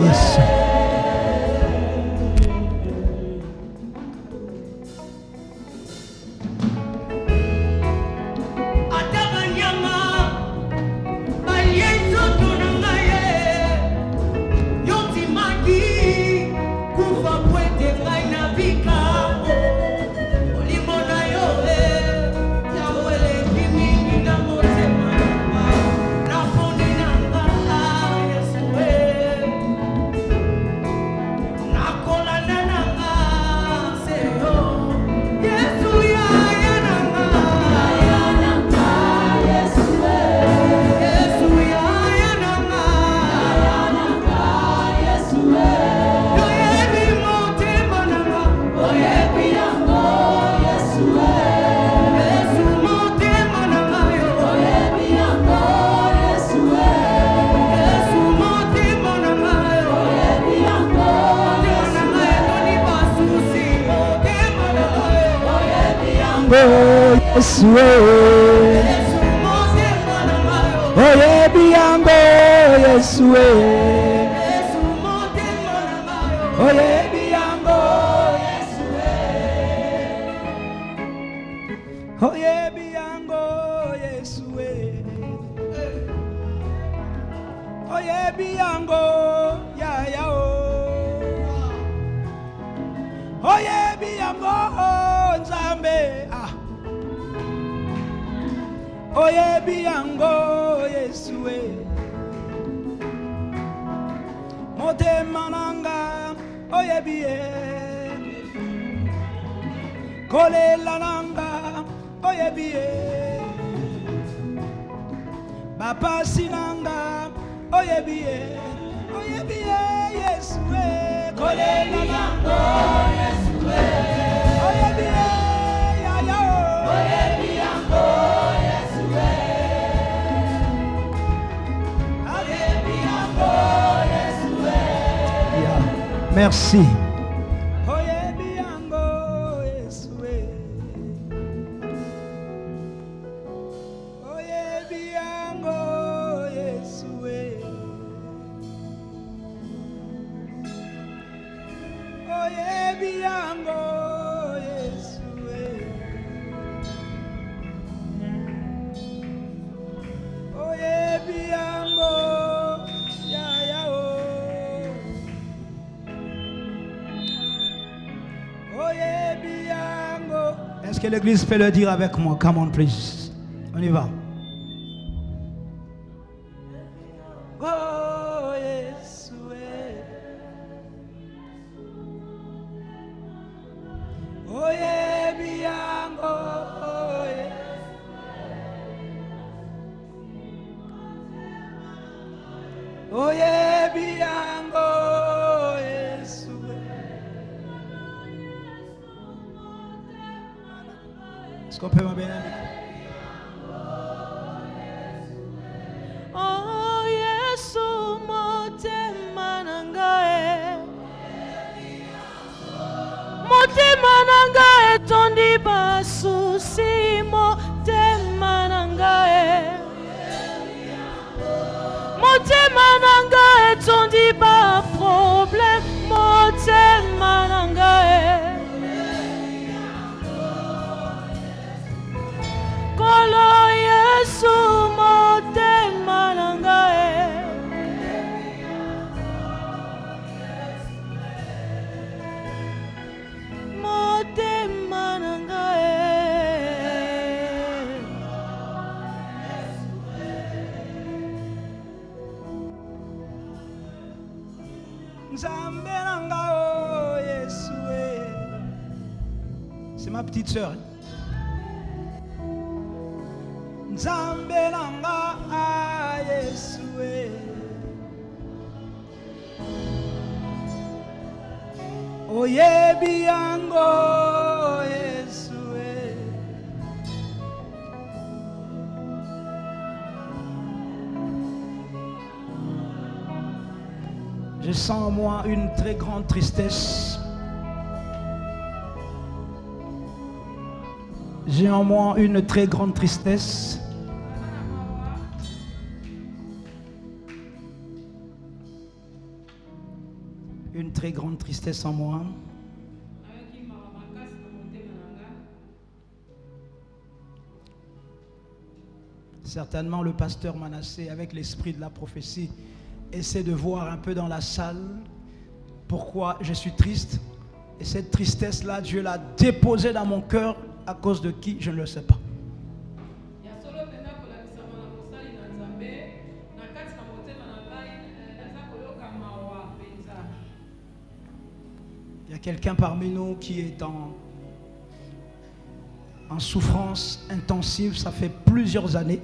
Yes. Yes, oh yeah, biango, yes, oh yeah, biango, yes, oh yeah, biango, yes, oh yeah, biango, yeah, yeah, oh yeah, biango, Nzambe, ah. Oye biango Yesue Mote mananga Oye bie Kole lananga Oye bie Bapa sinanga Oye bie Yesue Kole lananga Yesue Oye bie ya ya Oye biango Merci. Oye biango Yesue. Oye biango Yesue. Oye biango Yesue. Oye biango ya ya oh. Est-ce que l'église peut le dire avec moi? Come on, please. On y va. Oh, yes, oh, yeah, biango, oh, yeah. Oh, yeah, biango, yes, est-ce qu'on peut m'abonner? Oh Yesu motema nangae, motema nangae tondi basusi, motema nangae, motema nangae tondi ba problème, motema nangae. Kolo Yesu motema nangae, motema nangae. Nzambe nangao Yesu. C'est ma petite sœur. Nzambe nanga Yesue. Oye biango Yesue. Je sens en moi une très grande tristesse. J'ai en moi une très grande tristesse. une très grande tristesse en moi. Certainement, le pasteur Manassé, avec l'esprit de la prophétie, essaie de voir un peu dans la salle pourquoi je suis triste. Et cette tristesse-là, Dieu l'a déposée dans mon cœur à cause de qui, je ne le sais pas. Il y a quelqu'un parmi nous qui est en souffrance intensive, ça fait plusieurs années.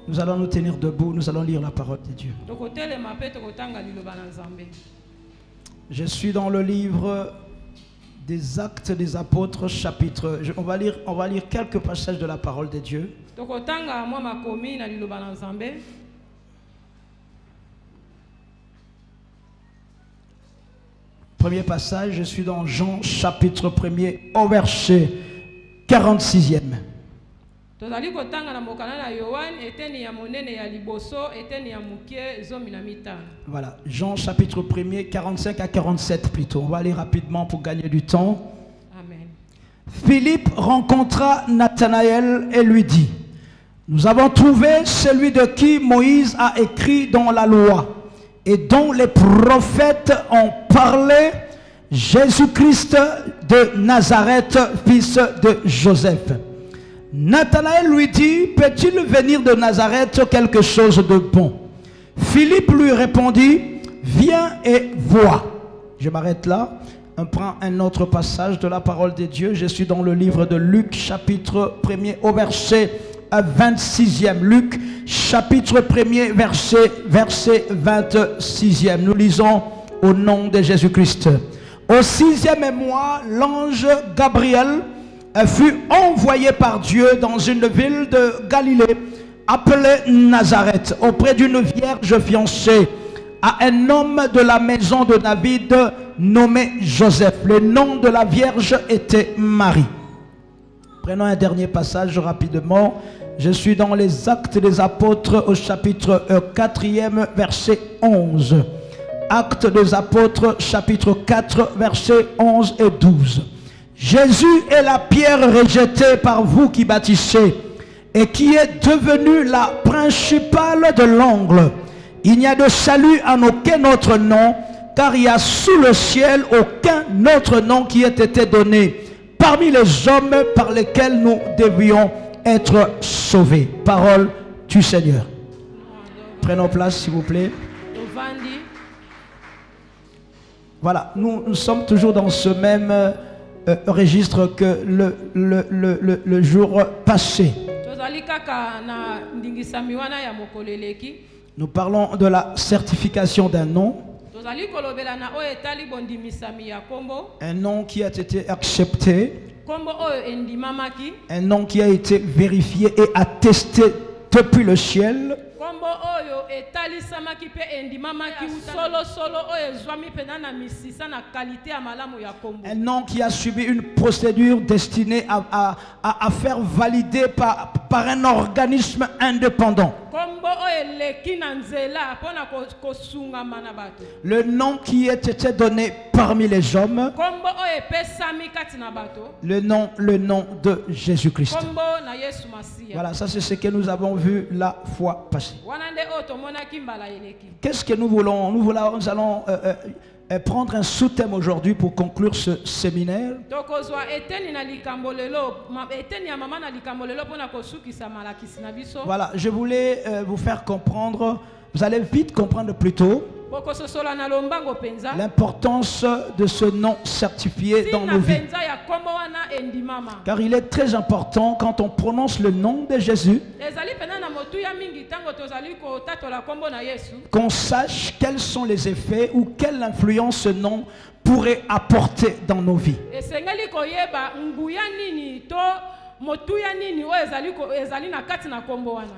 Nous allons nous tenir debout, nous allons lire la parole de Dieu. Je suis dans le livre des Actes des Apôtres, chapitre. On va lire quelques passages de la parole de Dieu. Premier passage, je suis dans Jean chapitre 1er au verset 46e. Voilà, Jean chapitre 1er, 45 à 47 plutôt. On va aller rapidement pour gagner du temps. Amen. Philippe rencontra Nathanaël et lui dit: nous avons trouvé celui de qui Moïse a écrit dans la loi et dont les prophètes ont parlé, Jésus-Christ de Nazareth, fils de Joseph. Nathanaël lui dit: peut-il venir de Nazareth quelque chose de bon? Philippe lui répondit: viens et vois. Je m'arrête là. On prend un autre passage de la parole de Dieu. Je suis dans le livre de Luc, chapitre 1er au verset 26e. Luc, chapitre 1er, verset 26e. Nous lisons au nom de Jésus-Christ. Au 6e mois, l'ange Gabriel fut envoyé par Dieu dans une ville de Galilée appelée Nazareth, auprès d'une vierge fiancée à un homme de la maison de David nommé Joseph. Le nom de la vierge était Marie. Prenons un dernier passage rapidement. Je suis dans les Actes des Apôtres au chapitre 4e, verset 11. Actes des Apôtres, chapitre 4, versets 11 et 12. Jésus est la pierre rejetée par vous qui bâtissez et qui est devenue la principale de l'angle. Il n'y a de salut en aucun autre nom, car il y a sous le ciel aucun autre nom qui ait été donné parmi les hommes par lesquels nous devions être sauvés. Parole du Seigneur. Prenons place, s'il vous plaît. Voilà, nous sommes toujours dans ce même registre que le jour passé. Nous parlons de la certification d'un nom. Un nom qui a été accepté. Un nom qui a été vérifié et attesté depuis le ciel. Un nom qui a subi une procédure destinée à faire valider par un organisme indépendant. Le nom qui a été donné parmi les hommes. Le nom de Jésus-Christ. Voilà, ça c'est ce que nous avons vu la fois passée. Qu'est-ce que nous voulons? Nous allons prendre un sous-thème aujourd'hui pour conclure ce séminaire. Voilà, je voulais vous faire comprendre, vous allez vite comprendre plutôt l'importance de ce nom certifié dans nos vies. Car il est très important quand on prononce le nom de Jésus qu'on sache quels sont les effets ou quelle influence ce nom pourrait apporter dans nos vies.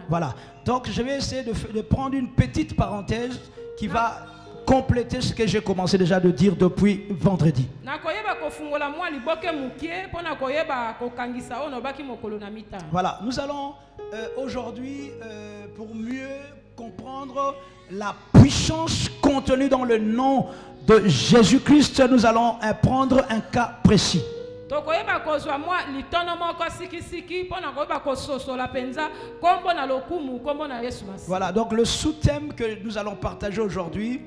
Voilà, donc je vais essayer de prendre une petite parenthèse qui va compléter ce que j'ai commencé déjà de dire depuis vendredi. Voilà, nous allons aujourd'hui, pour mieux comprendre la puissance contenue dans le nom de Jésus-Christ, nous allons prendre un cas précis. Voilà, donc le sous-thème que nous allons partager aujourd'hui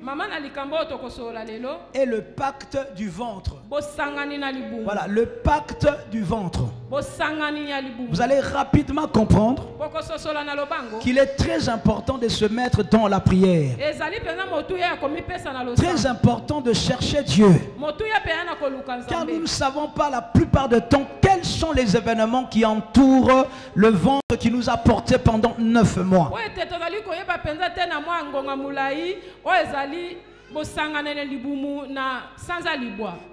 est le pacte du ventre. Voilà, le pacte du ventre. Vous allez rapidement comprendre qu'il est très important de se mettre dans la prière. Très important de chercher Dieu. Car nous ne savons pas la plupart du temps quels sont les événements qui entourent le ventre qui nous a porté pendant 9 mois.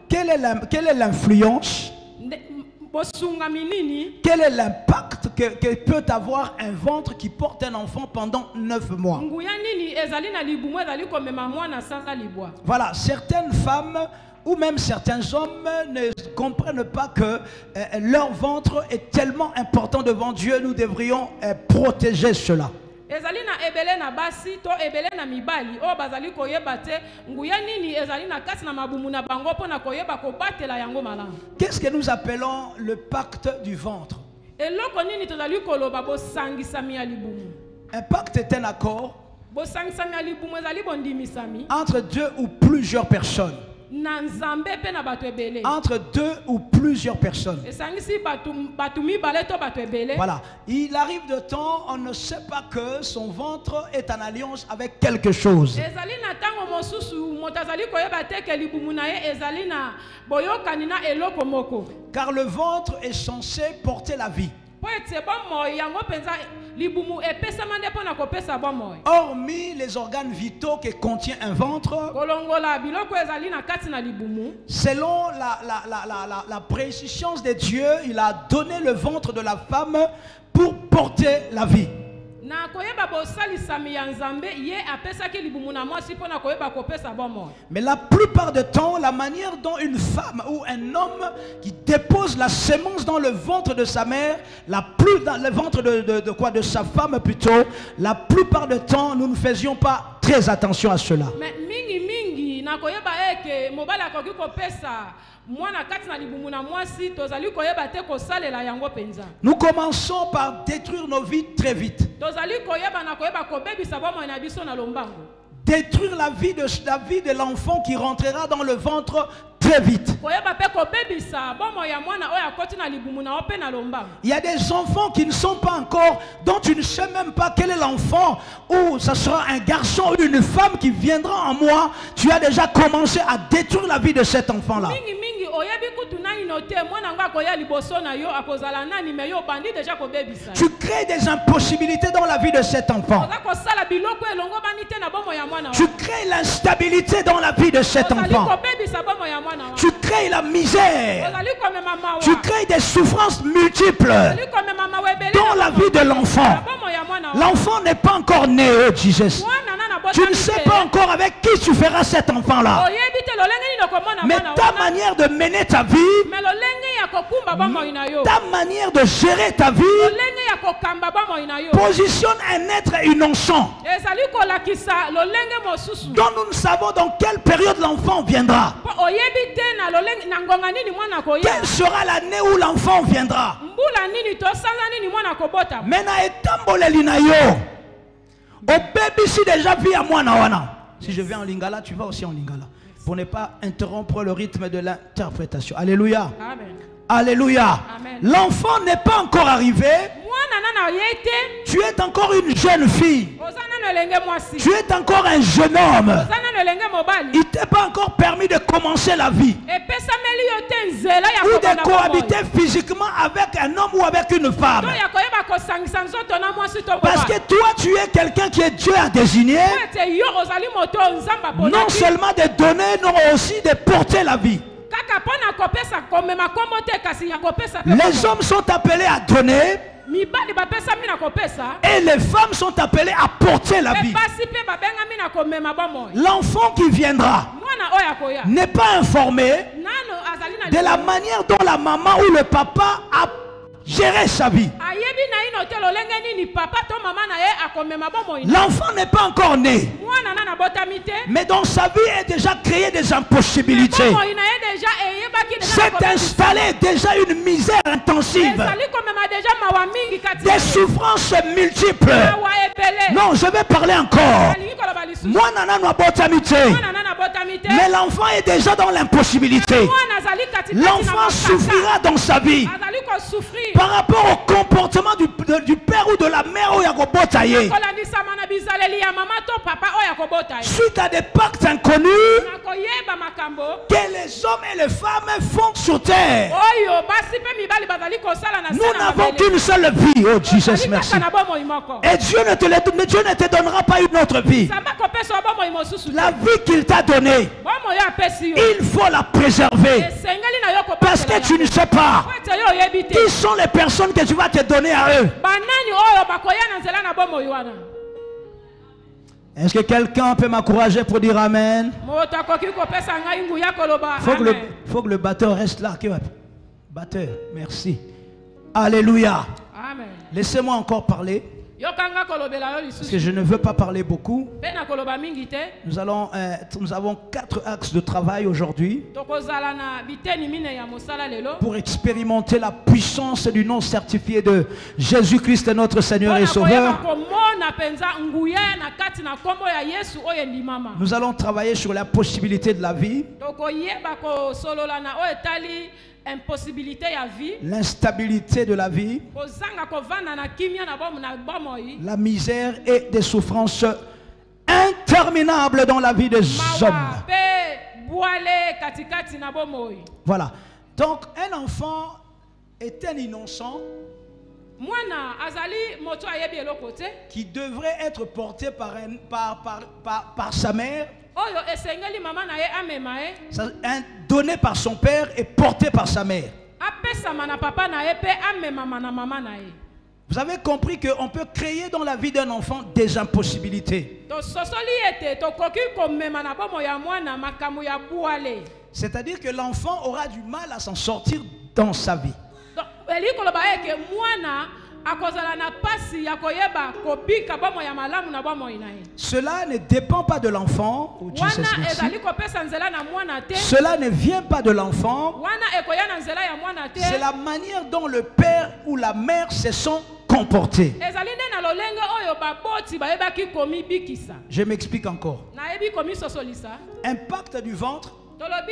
Quelle est l'influence? Quel est l'impact que peut avoir un ventre qui porte un enfant pendant 9 mois? Voilà, certaines femmes ou même certains hommes ne comprennent pas que leur ventre est tellement important devant Dieu. Nous devrions protéger cela. Qu'est-ce que nous appelons le pacte du ventre? Un pacte est un accord entre 2 ou plusieurs personnes. Entre 2 ou plusieurs personnes. Voilà. Il arrive de temps, on ne sait pas que son ventre est en alliance avec quelque chose. Car le ventre est censé porter la vie. Hormis les organes vitaux que contient un ventre, selon la précision de Dieu, il a donné le ventre de la femme pour porter la vie. Mais la plupart du temps, la manière dont une femme ou un homme qui dépose la sémence dans le ventre de sa mère, dans le ventre de sa femme plutôt, la plupart du temps, nous ne faisions pas très attention à cela. Nous commençons par détruire nos vies très vite. Détruire la vie de l'enfant qui rentrera dans le ventre très vite. Il y a des enfants qui ne sont pas encore, dont tu ne sais même pas quel est l'enfant, ou ça sera un garçon ou une femme qui viendra en moi. Tu as déjà commencé à détruire la vie de cet enfant-là. Tu crées des impossibilités dans la vie de cet enfant. Tu crées l'instabilité dans la vie de cet enfant. Tu crées la misère. Tu crées des souffrances multiples dans la vie de l'enfant. L'enfant n'est pas encore né, oh Jesus. Tu ne sais pas encore avec qui tu feras cet enfant-là. Mais ta manière de mener ta vie, ta manière de gérer ta vie, positionne un être innocent dont nous ne savons dans quelle période l'enfant viendra. Quelle sera l'année où l'enfant viendra. Si déjà vu à moi nawana. Si je viens en lingala, tu vas aussi en lingala. Pour ne pas interrompre le rythme de l'interprétation. Alléluia. Amen. Alléluia. L'enfant n'est pas encore arrivé. Tu es encore une jeune fille. Tu es encore un jeune homme. Il ne t'est pas encore permis de commencer la vie. Ou de cohabiter physiquement avec un homme ou avec une femme. Parce que toi, tu es quelqu'un qui est Dieu a désigné. Non seulement de donner, mais aussi de porter la vie. Les hommes sont appelés à donner. mibali bapesa mina kopesa Et les femmes sont appelées à porter la vie. basi pe babenga mina komema bomoi L'enfant qui viendra mwana oyo akoya n'est pas informé nano azali na de la manière dont la maman ou le papa a géré sa vie. ayebi na ino te lolenge nini papa to mama na ye akomema bomoi L'enfant n'est pas encore né, mwana nana botami te mais dans sa vie est déjà créé des impossibilités. bomoi na ye déjà eyebaki S'est installée déjà une misère intensive, ezali komema déjà mawa mingi kati des souffrances multiples. mawa ebele Non, je vais parler encore. alingi koloba lisusu Moi, nana n'a pas tamité. mwana nana botami te Mais l'enfant est déjà dans l'impossibilité. mwana azali kati L'enfant souffrira dans sa vie azali kosouffrir par rapport au comportement du père ou de la mère ou Yagobotaye. kolandisama na bizaleli ya mama to papa oyo akobota ye Suite à des pactes inconnus nakoyeba makambo que les hommes et les femmes font sur terre. oyo basi pe mibali bazali kosala na Nous n'avons qu'une seule vie. Oh Jesus, merci. na bomoi moko Et Dieu ne te donnera pas une autre vie. samba kopesa yo bomoi mosusu La vie qu'il t'a donnée, bomoi yo apesi yo il faut la préserver. esengeli na yo Parce que tu ne sais pas po ete yo oyebi te qui sont les personnes que tu vas te donner à eux. banani oyo bakoya na nzela na bomoi wana Est-ce que quelqu'un peut m'encourager pour dire Amen? moto akoki kopesa ngai nguya koloba Faut que le batteur reste là. Batteur, merci. Alléluia. amen Laissez-moi encore parler. yokanga kolobela yo Parce lisusu que je ne veux pas parler beaucoup. pe na koloba mingi te Nous avons 4 axes de travail aujourd'hui tokozala na biteni mine ya mosala lelo pour expérimenter la puissance du nom certifié de Jésus-Christ, notre Seigneur et Sauveur. komona penza nguya na kati na kombo ya Yesu oyo ndimama Nous allons travailler sur la possibilité de la vie, tokoyeba kosolola na oyo etali impossibilité ya vie l'instabilité de la vie, kozanga kovanda na kimia na bomoi la misère et des souffrances interminables dans la vie des hommes. mawa pe boale katikati na bomoi Voilà. Donc, un enfant est un innocent mwana azali moto ayebi eloko te qui devrait être porté par sa mère, oyo esengeli mama na ye amema ye donné par son père et porté par sa mère. apesama na papa na ye pe amemama na mama na ye Vous avez compris qu'on peut créer dans la vie d'un enfant des impossibilités. tososoli ete tokoki komema na bomoi ya mwana makambo ya bwale C'est-à-dire que l'enfant aura du mal à s'en sortir dans sa vie. eli koloba eke mwana akozala na pasi ya koyeba kobika bomoi ya malamu na bomoi na ye Cela ne dépend pas de l'enfant. Oh, Jesus, wana merci. ezali kopesa nzela na mwana te Cela ne vient pas de l'enfant. wana ekoya na nzela ya mwana te C'est la manière dont le père ou la mère se sont comportés. ezali nde na lolenge oyo baboti bayebaki komibikisa Je m'explique encore. nayebi komisosolisa Un pacte du ventre tolobi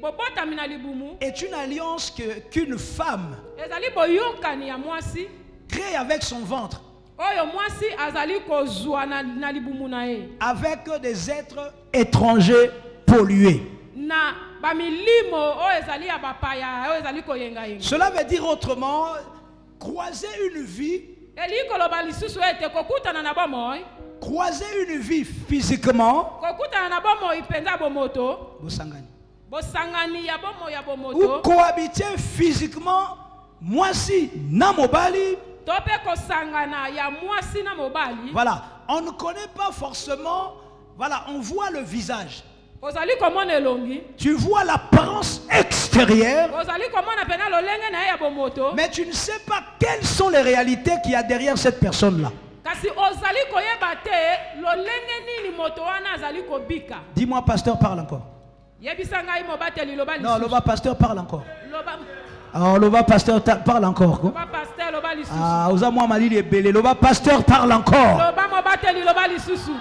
bobotami na libumu est une alliance qu'une femme ezali boyokani ya mwasi crée avec son ventre, oyo mwasi azali kozwa na libumu na ye avec des êtres étrangers pollués. na bamilimo oyo ezali ya bapaya oyo ezali koyengayenga Cela veut dire autrement, croiser une vie, eli koloba lisusu ete kokutana na bomoi croiser une vie physiquement, kokutana na bomoi mpenza bomoto Bosangani, bosangani ya bomoi ya ou bomoto cohabiter physiquement, moi si, namobali. to mpe kosangana ya mwasi na mobali Voilà, on ne connaît pas forcément, voilà, on voit le visage. ozali komona elongi Tu vois l'apparence extérieure, ozali komona pena lolenge na ye ya bomoto mais tu ne sais pas quelles sont les réalités qu'il y a derrière cette personne-là. kasi ozali koyeba te lolenge nini moto wana azali kobika Dis-moi, pasteur, parle encore. yebisa ngai mobateli loba Non, lisusu Loba, pasteur, parle encore. loba Alors, Loba, pasteur, parle encore. loba pasteur loba lisusu Ah, osa moi mali les belé. Loba, pasteur, parle encore. loba mobateli loba lisusu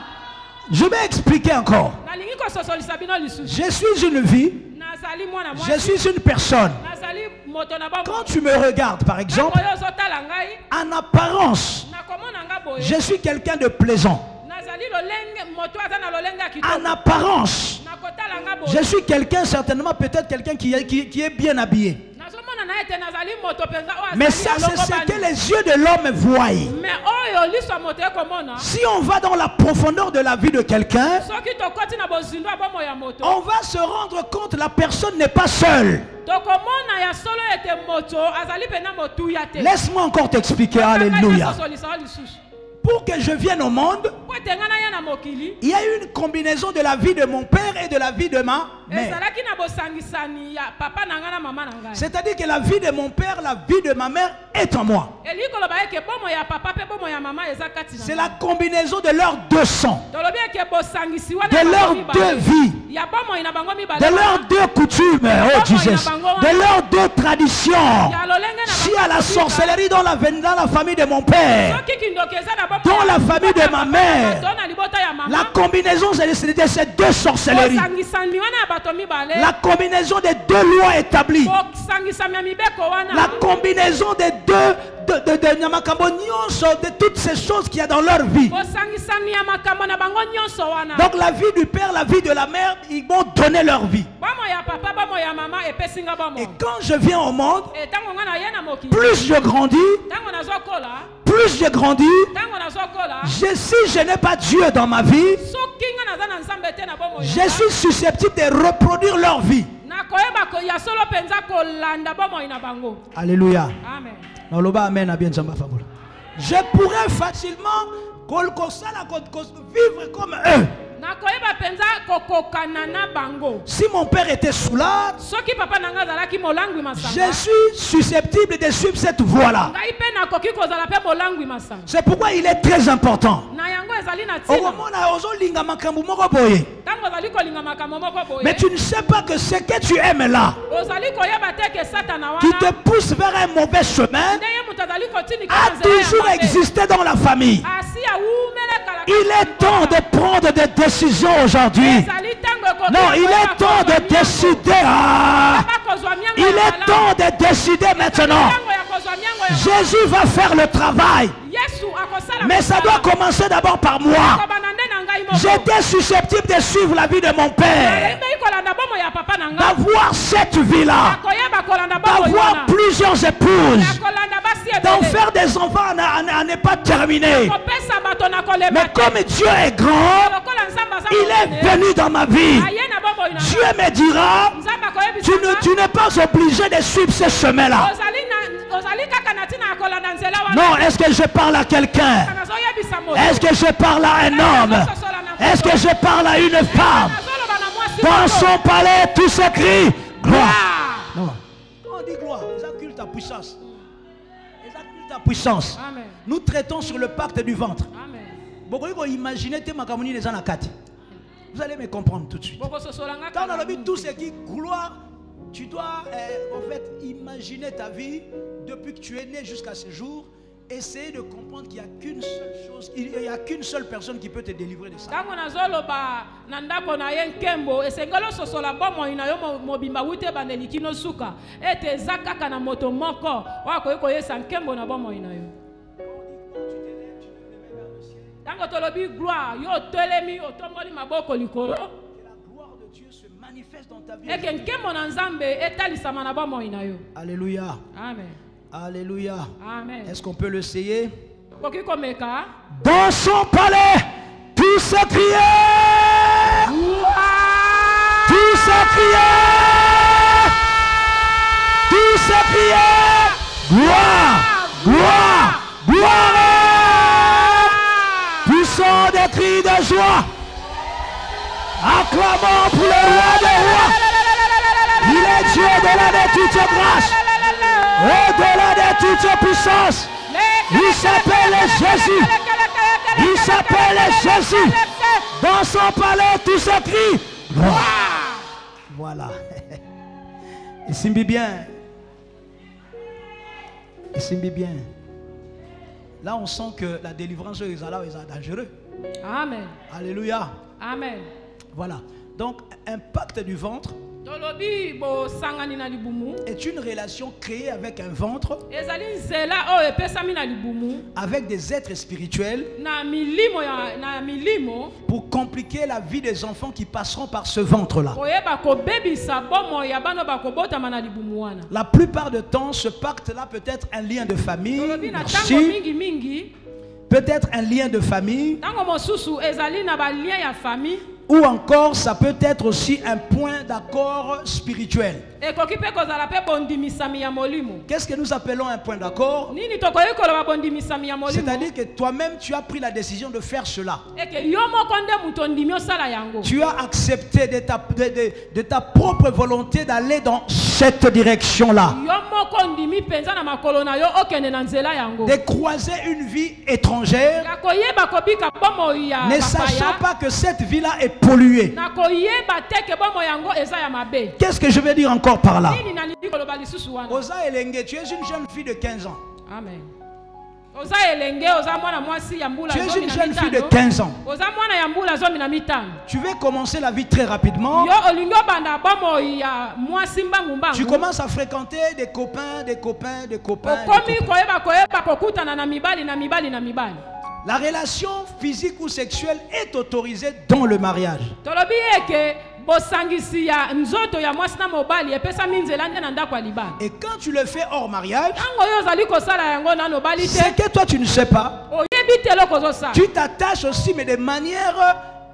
Je vais expliquer encore. nalingi kososolisa bino lisusu Je suis une vie, nazali mwana je mwasi suis une personne. nazali moto na Quand bomo tu me regardes, par exemple, oyo ozotala ngai en apparence, nakomona nga boye je suis quelqu'un de plaisant. nazali lolenge moto aza na lolenge ya En kitoko apparence, nakotala nga boye je suis quelqu'un, certainement, peut-être quelqu'un qui est bien habillé. nazomona na ete nazali moto mpenza oyo Mais azali ça, alongo c'est ce bani. que les yeux de l'homme voient. mais oyo Si on va dans la profondeur de la vie de quelqu'un, on va se rendre compte que la personne n'est pas seule. Laisse-moi encore t'expliquer. Alléluia. Pour que je vienne au monde, il y a une combinaison de la vie de mon père et de la vie de ma mère. C'est-à-dire que la vie de mon père, la vie de ma mère est en moi. C'est la combinaison de leurs deux sangs, de leurs deux vies, de leurs deux coutumes, oh Jesus, de leurs deux traditions. S'il y a la sorcellerie dans la famille de mon père, dans la famille de ma mère, la combinaison de ces deux sorcelleries, la combinaison des deux lois établies, la combinaison des deux de toutes ces choses qu'il y a dans leur vie. Donc la vie du père, la vie de la mère, ils m'ont donné leur vie. Et quand je viens au monde, plus je grandis, si je n'ai pas Dieu dans ma vie, je suis susceptible de reproduire leur vie. Alléluia. Amen. Je pourrais facilement vivre comme eux. Si mon père était soulard, je suis susceptible de suivre cette voie-là. C'est pourquoi il est très important. Mais tu ne sais pas que ce que tu aimes là, qui te pousse vers un mauvais chemin, a toujours existé dans la famille. Il est temps de prendre des décisions aujourd'hui. Non, il est temps de décider. Il est temps de décider maintenant. Jésus va faire le travail. Mais ça doit commencer d'abord par moi. J'étais susceptible de suivre la vie de mon père, d'avoir cette vie-là, d'avoir plusieurs épouses, d'en faire des enfants à ne pas terminer. Mais comme Dieu est grand, il est venu dans ma vie. Dieu me dira, tu n'es pas obligé de suivre ce chemin-là. Non, est-ce que je parle à quelqu'un? Est-ce que je parle à un homme? Est-ce que je parle à une femme? Dans son palais, tout se crie gloire. Non. On dit gloire, ils acculent ta puissance. Ils acculent ta puissance. Amen. Nous traitons sur le pacte du ventre. Amen. Vous allez me comprendre tout de suite. Quand on a vu tout ce qui est gloire, tu dois en fait imaginer ta vie depuis que tu es né jusqu'à ce jour. Essayer de comprendre qu'il n'y a qu'une seule chose, il n'y a qu'une seule personne qui peut te délivrer de ça. Que la gloire de Dieu se manifeste dans ta vie. Alléluia. Amen. Alléluia. Amen. Est-ce qu'on peut l'essayer? Dans son palais, tout se criait. Tout se criait. Tout se criait. Gloire, gloire, gloire. Puissant des cris de joie. Acclamons pour le roi des rois. Il est Dieu au-delà de toute grâce, au-delà de toute puissance. Il s'appelle Jésus. Il s'appelle Jésus. Dans son palais, tout se crie. Voilà. Il s'imbi bien. Il s'imbi bien. Là, on sent que la délivrance est dangereuse. Amen. Alléluia. Amen. Voilà. Donc, un pacte du ventre est une relation créée avec un ventre, avec des êtres spirituels, pour compliquer la vie des enfants qui passeront par ce ventre-là. La plupart du temps, ce pacte-là peut être un lien de famille, merci, peut-être un lien de famille, Tango mosusu ezali na ba lien ya famille. ou encore ça peut être aussi un point d'accord spirituel. Ekoki pe kozala pe bondimisami ya molimo. Qu'est-ce que nous appelons un point d'accord? Nini tokoyi koloba bondimisami ya molimo? C'est-à-dire que toi-même tu as pris la décision de faire cela. Eke yo moko nde muto ndimi osala yango. Tu as accepté de ta propre volonté d'aller dans cette direction-là. Yo moko ndimi penza na makolo na yo okende na nzela yango. De croiser une vie étrangère, Ya koyeba kobika bomo ya ne sachant pas que cette vie-là est polluée. na koyeba teke bomo yango eza ya mabe. Qu'est-ce que je veux dire encore par là? Nini nalingi koloba lisusu wana? Oza Elenge, tu es une jeune fille de 15 ans. Amen. Oza elenge oza mwana mwasi ya mbula Tu es zomi une na jeune fille de mitano. 15 ans. Oza mwana ya mbula zomi na mitano. Tu veux commencer la vie très rapidement. Yo olingo banda bomo ya mwasi mbangu mbangu. Tu commences à fréquenter des copains, des copains, des copains. des Okomi copains. koyeba kokutana na mibali na mibali na mibali. La relation physique ou sexuelle est autorisée dans le mariage. Tolobi eke bosangisi ya nzoto ya mwasi na mobali epesa minzela nde na ndako ya libala. Et quand tu le fais hors mariage, Tango yo ozali kosala yango na nobali te. c'est que toi tu ne sais pas. Oyebi te eloko ozosala. Tu t'attaches aussi, mais de manière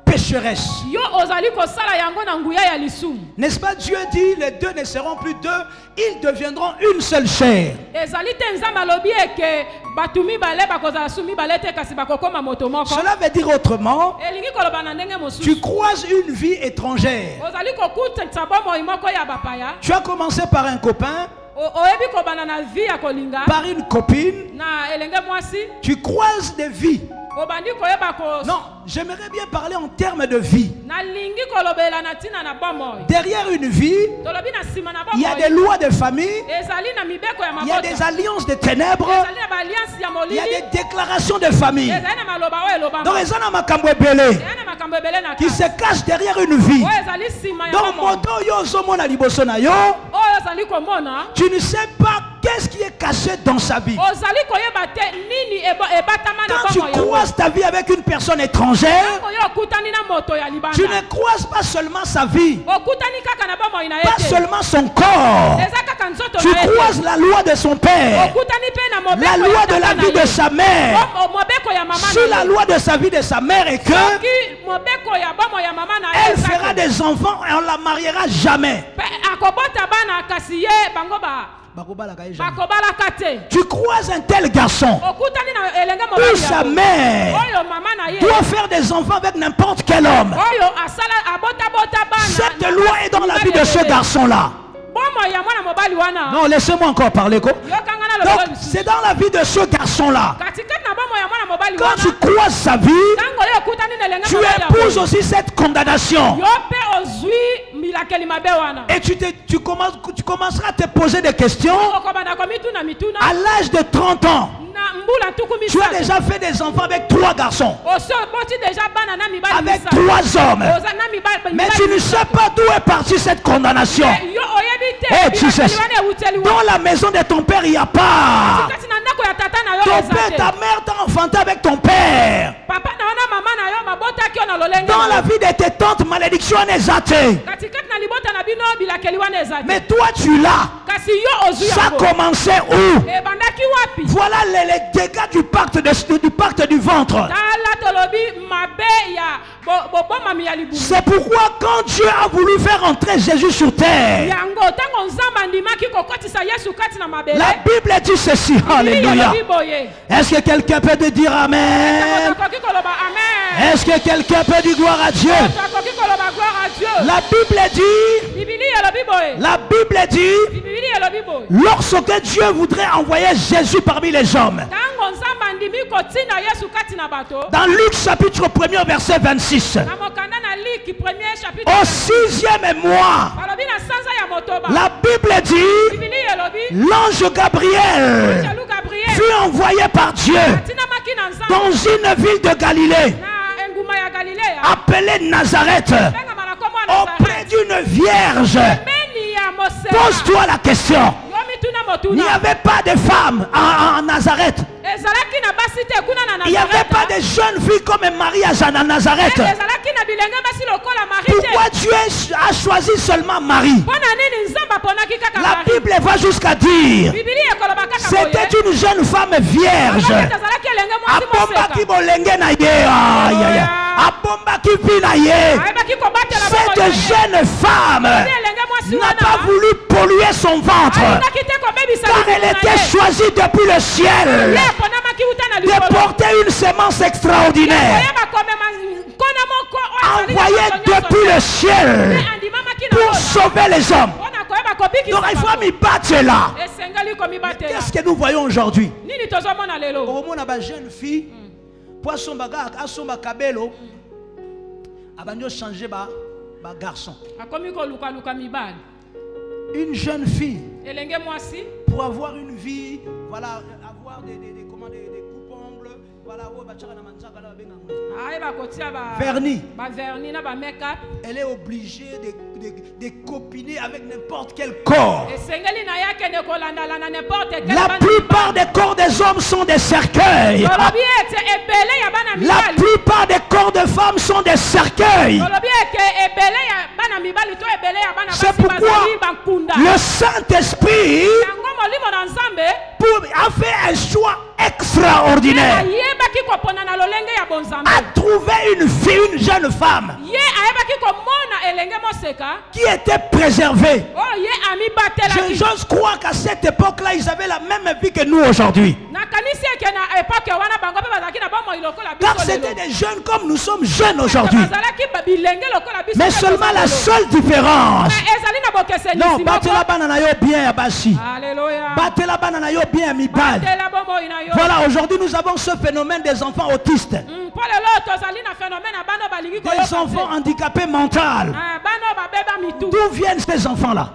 pécheresse. Yo ozali kosala yango na nguya ya lisumu. N'est-ce pas, Dieu dit, les deux ne seront plus deux, ils deviendront une seule chair. Ezali te nzambe alobi eke batu mibale bakozala su mibale te kasi bakokoma moto moko. Cela veut dire autrement, Elingi koloba na ndenge tu mosusu. croises une vie étrangère. Ozali kokutisa bomoi moko ya bapaya. Tu as commencé par un copain, Oyebi kobana na vie ya kolinga. par une copine, Na elenge mwasi. tu croises des vies. Obandi koyeba ko. Non, j'aimerais bien parler en termes de vie. Na lingi kolobela na tina na bomoi. Derrière une vie, Tolobi na sima na il y a bomoi. des lois de famille, Ezali na mibeko ya il y a mabota. des alliances de ténèbres, Ezali na ba alliance ya il y a molili. des déclarations de famille. Ezali na maloba oyo elobama. Donc, ils ont un makambo ebele Ezali na makambo ebele na qui kati. se cache derrière une vie. Oyo ezali sima ya Donc, bomoi. moto yo zomona liboso na yo, Oyo ezali komona. tu ne sais pas qu'est-ce qui est caché dans sa vie. Ozali koyeba te nini ebatama na Quand tu bomoi yango. croises ta vie avec une personne étrangère, Tango yo okutani na moto ya libanda. tu ne croises pas seulement sa vie, Okutani kaka na bomoi na ye pas te. seulement son corps. Eza kaka nzoto Tu na ye te. croises la loi de son père, Okutani pe na mobeko la ya loi de tata la na vie ye. de sa mère. Mobeko ya mama Si na la ye. loi de sa vie de sa mère est que Soki mobeko ya bomoi ya mama na ye elle ezaki. fera des enfants et on la mariera jamais. Pe akobota bana kasi ye bango bakobalaka te. Tu croises un tel garçon, Okutani na elenge puis mobali sa yango. mère Oyo mama na ye. doit faire des enfants avec n'importe quel homme. Oyo asala abota bana. Cette loi est dans la vie de ce garçon-là. Bomoi ya mwana mobali wana. Non, laissez-moi encore parler. Yo kanga na Donc, lobelo lisusu. c'est dans la vie de ce garçon-là. Katikati na bomoi ya mwana mobali Quand wana. tu croises sa vie, Tango yo okutani na elenge tu mobali yango. épouses aussi cette condamnation. Yo pe ozwi milakeli mabe wana. Et tu commenceras à te poser des questions. Okobanda komituna mituna. À l'âge de 30 ans, Na mbula tuku tu as misatu. déjà fait des enfants avec 3 garçons, Oso boti déjà bana na mibali avec misatu. 3 hommes. Oza na mibali. Mais tu ne sais pas d'où est partie cette condamnation. Yo oyebi te. Oh Jesus, wana ewuteli dans wana. la maison de ton père, il n'y a pas. Kati na ndako ya tata na yo Ton eza père, te. ta mère t'a enfanté avec ton père. Papa na wana mama na yo mabotaki yo na lolenge. Dans la vie de tes tantes, malédiction n'est zatée. Katikati na libota na bino bilakeli wana eza te. Mais toi, tu l'as. Kasi yo ozwi Ça a yango. commencé où? Ebandaki wapi? Voilà les dégâts du pacte du ventre. Tala tolobi mabe ya bomami ya libumu. C'est pourquoi quand Dieu a voulu faire entrer Jésus sur terre, Yango tango nzamba ndimaki kokotisa Yesu kati na mabele. la Bible dit ceci. Alléluia. Est-ce que quelqu'un peut te dire Amen? Est-ce que quelqu'un peut dire gloire à Dieu? La Bible dit, lorsque Dieu voudrait envoyer Jésus parmi les hommes, dans Luc chapitre 1er verset 26, au 6e mois, la Bible dit, l'ange Gabriel fut envoyé par Dieu dans une ville de Galilée appelée Nazareth auprès d'une vierge. Pose-toi la question. Il n'y avait pas de femmes en Nazareth. Il n'y avait pas de jeunes filles comme Marie à Nazareth. Pourquoi Dieu a choisi seulement Marie? La Bible va jusqu'à dire c'était une jeune femme vierge. Cette jeune femme n'a pas voulu polluer son ventre car elle était choisie depuis le ciel de porter une semence extraordinaire envoyée depuis le ciel pour sauver les hommes. Donc il faut m'y battre là. Qu'est-ce que nous voyons aujourd'hui? On a une jeune fille pour son cabello a changé de garçon. Une jeune fille pour avoir une vie, voilà, avoir des coupe-ongles, voilà, vernis. Elle est obligée de copiner avec n'importe quel corps. La plupart des corps des hommes sont des cercueils. La plupart des corps de femmes sont des cercueils. C'est pourquoi le Saint-Esprit a fait un choix extraordinaire. A trouvé une jeune femme qui était préservée. J'ose croire qu'à cette époque-là, ils avaient la même vie que nous aujourd'hui. Car c'était des jeunes comme nous sommes jeunes aujourd'hui. Mais seulement la seule différence. Non, battez la banane bien, Abashi. Battez la banane bien, Mibal. Voilà, aujourd'hui nous avons ce phénomène des enfants autistes. Des enfants handicapés mentaux. D'où viennent ces enfants-là?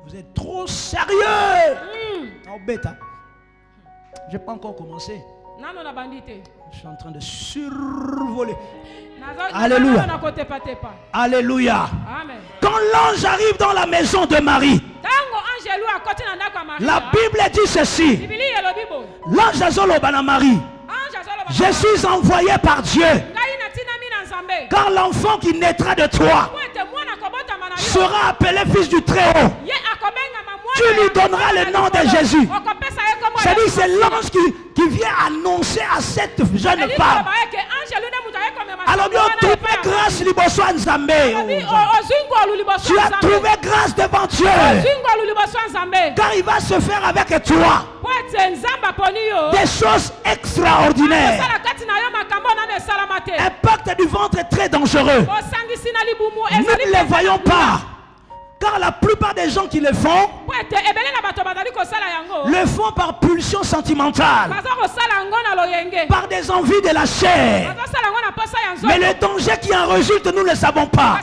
Vous êtes trop sérieux. Oh, bêta. Je n'ai pas encore commencé. Je suis en train de survoler. Alléluia. Alléluia. Quand l'ange arrive dans la maison de Marie, la Bible dit ceci. L'ange Azolobana Marie, je suis envoyé par Dieu, car l'enfant qui naîtra de toi sera appelé fils du Très-Haut. Tu lui donneras le nom de Jésus. C'est-à-dire c'est l'ange qui vient annoncer à cette jeune femme. Alors nous avons trouvé grâce liboso Nzambe. Tu as trouvé grâce devant Dieu. Car il va se faire avec toi des choses extraordinaires. Un pacte du ventre est très dangereux. Nous ne les voyons pas. Car la plupart des gens qui le font par pulsion sentimentale, par des envies de la chair. Mais le danger qui en résulte, nous ne le savons pas.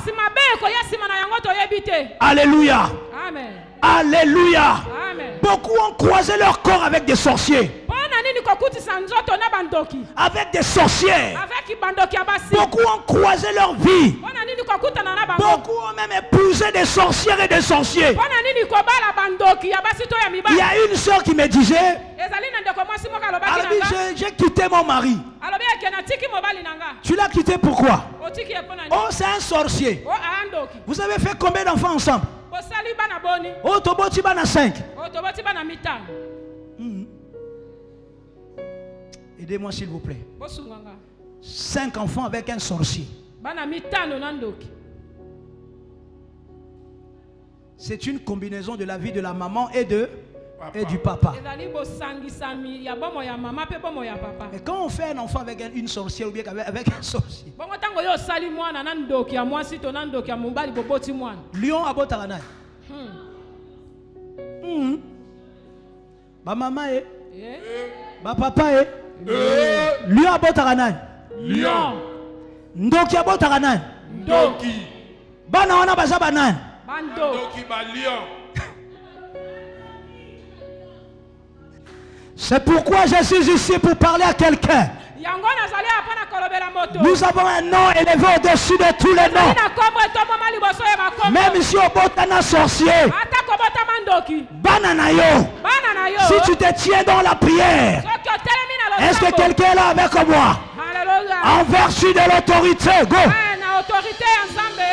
Alléluia. Amen. Alléluia. Amen. Beaucoup ont croisé leur corps avec des sorciers. Avec des sorcières. Beaucoup ont croisé leur vie. Beaucoup ont même épousé des sorcières et des sorciers. Il y a une soeur qui me disait, j'ai quitté mon mari. Tu l'as quitté pourquoi? Oh, c'est un sorcier. Vous avez fait combien d'enfants ensemble? Oh, Toboti Bana 5. Aidez-moi s'il vous plaît. 5 enfants avec un sorcier. C'est une combinaison de la vie de la maman et du papa. Mais quand on fait un enfant avec une sorcière ou bien avec un sorcier, Lion a botarana. Ba maman est. Ba papa est. Lion a botarana. Lion. Ndoki a botarana. Ndoki. Bana wana baza banane. Ndoki ba lion. C'est pourquoi je suis ici pour parler à quelqu'un. Nous avons un nom élevé au-dessus de tous les noms. Même si on botte un sorcier, Bananayo, si tu te tiens dans la prière, Est-ce que quelqu'un est là avec moi? Alléluia. En vertu de l'autorité, go. Na autorité ensemble.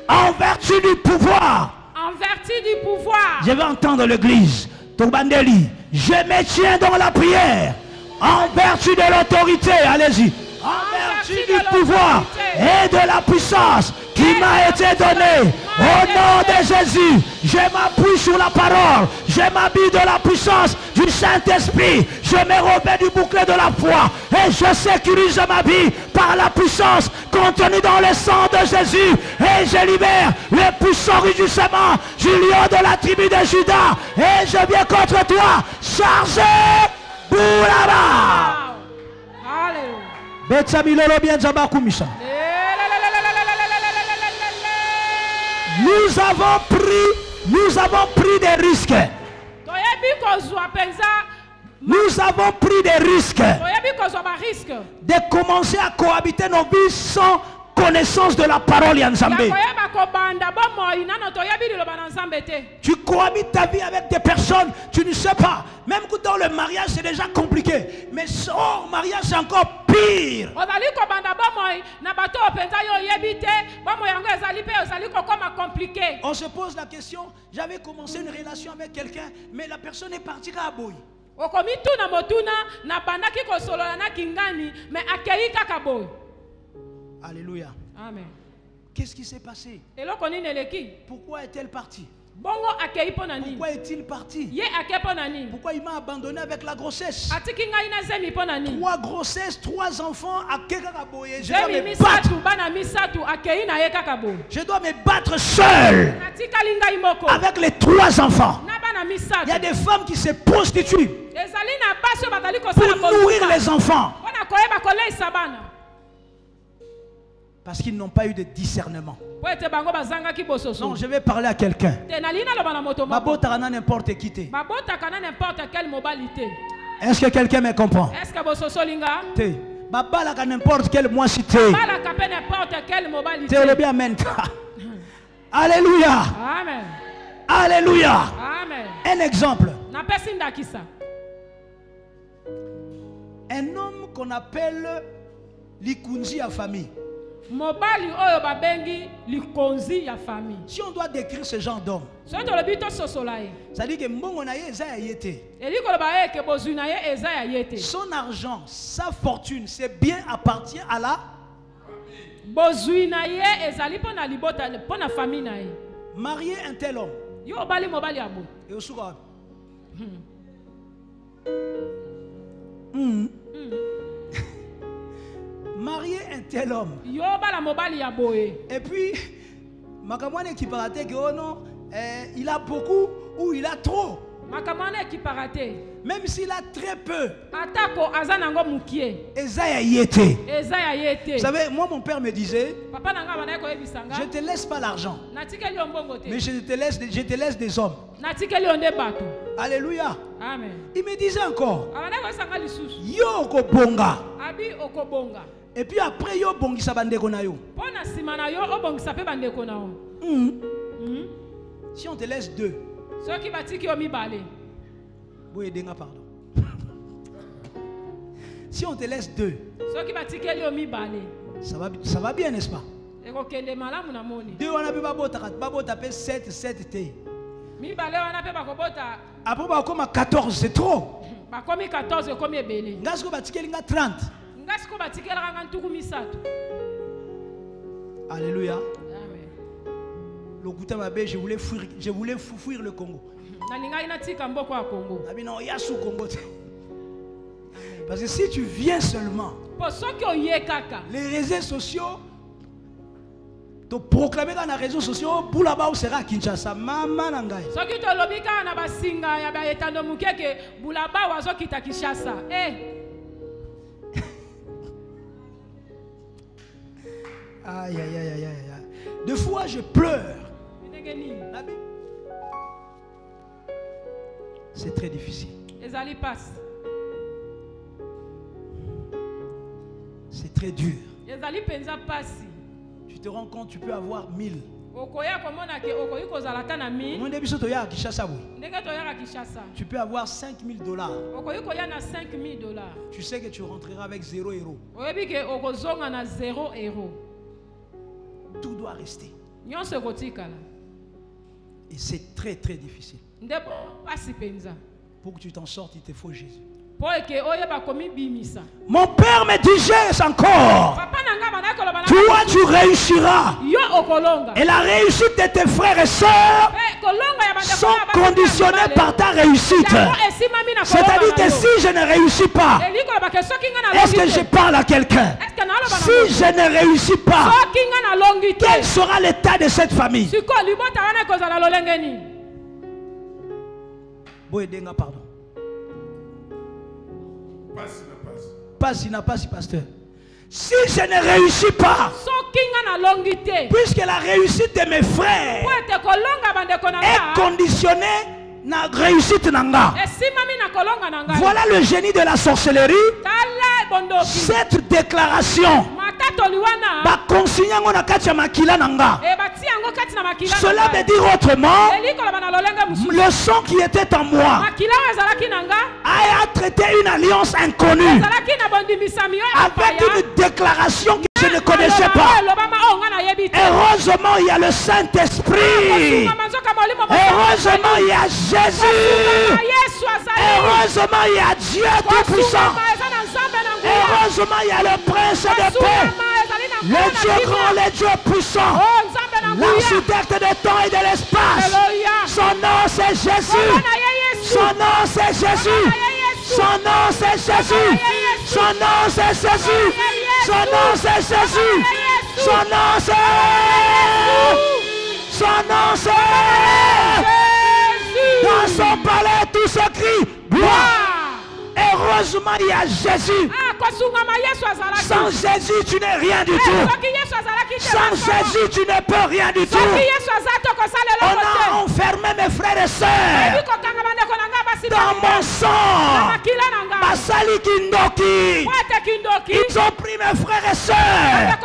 En vertu du pouvoir. En vertu du pouvoir. Je vais entendre l'église. Toubandeli, je me tiens dans la prière. En vertu de l'autorité, allez-y. En vertu du pouvoir et de la puissance qui m'a été donnée. Au nom de Jésus, je m'appuie sur la parole. Je m'habille de la puissance du Saint-Esprit. Je me revêt du bouclier de la foi. Et je sécurise ma vie par la puissance contenue dans le sang de Jésus. Et je libère le puissant rugissement du lion de la tribu de Juda. Et je viens contre toi, chargé Boulaba. Alléluia. Betsamilolo bien Zabakumisa. Nous avons pris des risques. Nous avons pris des risques de commencer à cohabiter nos vies sans connaissance de la parole Yanzambé. Tu cohabites ta vie avec des personnes, tu ne sais pas. Même que dans le mariage c'est déjà compliqué. Mais hors mariage c'est encore pire. On se pose la question, j'avais commencé une relation avec quelqu'un, mais la personne est partie à Boy. Alléluia. Amen. Qu'est-ce qui s'est passé? Pourquoi est-elle partie? Pourquoi est-il parti? Pourquoi il m'a abandonné avec la grossesse? 3 grossesses, 3 enfants à Kekakaboye. Je dois me battre seul avec les 3 enfants. Il y a des femmes qui se prostituent pour nourrir les enfants. Parce qu'ils n'ont pas eu de discernement. Non, je vais parler à quelqu'un. Babota n'a n'importe qui. Est-ce que quelqu'un me comprend? Babala n'a n'importe quel mois cité. Alléluia. Amen. Alléluia. Amen. Un exemple. Un homme qu'on appelle Likunzi à famille. Si on doit décrire ce genre d'homme, ça dit que son argent, sa fortune, ses biens appartiennent à la marier un tel homme. Marier un tel homme. Et puis, Makamwane qui paraît que oh non, il a beaucoup ou il a trop. Même s'il a très peu. Esaïa y était. Vous savez, moi mon père me disait, je ne te laisse pas l'argent, mais je te laisse des hommes. Alléluia. Amen. Il me disait encore, yo okobonga. Et puis après yo bongisa bandeko na yo. Si on te laisse 2. Pardon. Si on te laisse 2, ça va bien, n'est-ce pas? 2 on a pu babota 7 t. Après on a 14, c'est trop. Ngasko batikelinga 30. Alléluia. Amen. Je voulais fuir le Congo. Parce que si tu viens seulement, les réseaux sociaux te proclamer dans les réseaux sociaux pour là-bas où sera Kinshasa. Maman nangai. Aïe, aïe, aïe, aïe, aïe. Des fois, je pleure. C'est très difficile. C'est très dur. Tu te rends compte, tu peux avoir 1000. Tu peux avoir 5 000 $. Tu sais que tu rentreras avec 0 €. Tout doit rester. Et c'est très très difficile. Pour que tu t'en sortes, il te faut Jésus. Mon père me disait encore, toi tu réussiras. Et la réussite de tes frères et sœurs sont conditionnés par ta réussite. C'est-à-dire que si je ne réussis pas, est-ce que je parle à quelqu'un? Si je ne réussis pas, quel sera l'état de cette famille? Pardon. Pas, pasteur. Si je ne réussis pas, puisque la réussite de mes frères est conditionnée na réussite nanga. Voilà le génie de la sorcellerie. Cette déclaration cela veut dire autrement, le sang qui était en moi a traité une alliance inconnue avec une déclaration que je ne connaissais pas. Heureusement il y a le Saint-Esprit. Heureusement il y a Jésus. Heureusement il y a Dieu Tout-Puissant. Heureusement il y a le Prince de paix, le Dieu grand, le Dieu puissant, l'architecte de temps et de l'espace. Son nom c'est Jésus. Son nom c'est Jésus. Son nom c'est Jésus. Son nom c'est Jésus. Son nom c'est Jésus. Son nom c'est. Son nom c'est. Dans son palais tout se crie gloire. Heureusement il y a Jésus. Sans Jésus tu n'es rien du tout. Sans Jésus tu ne peux rien du tout. On a enfermé mes frères et sœurs dans mon sang. Basali Kindoki. Ils ont pris mes frères et sœurs,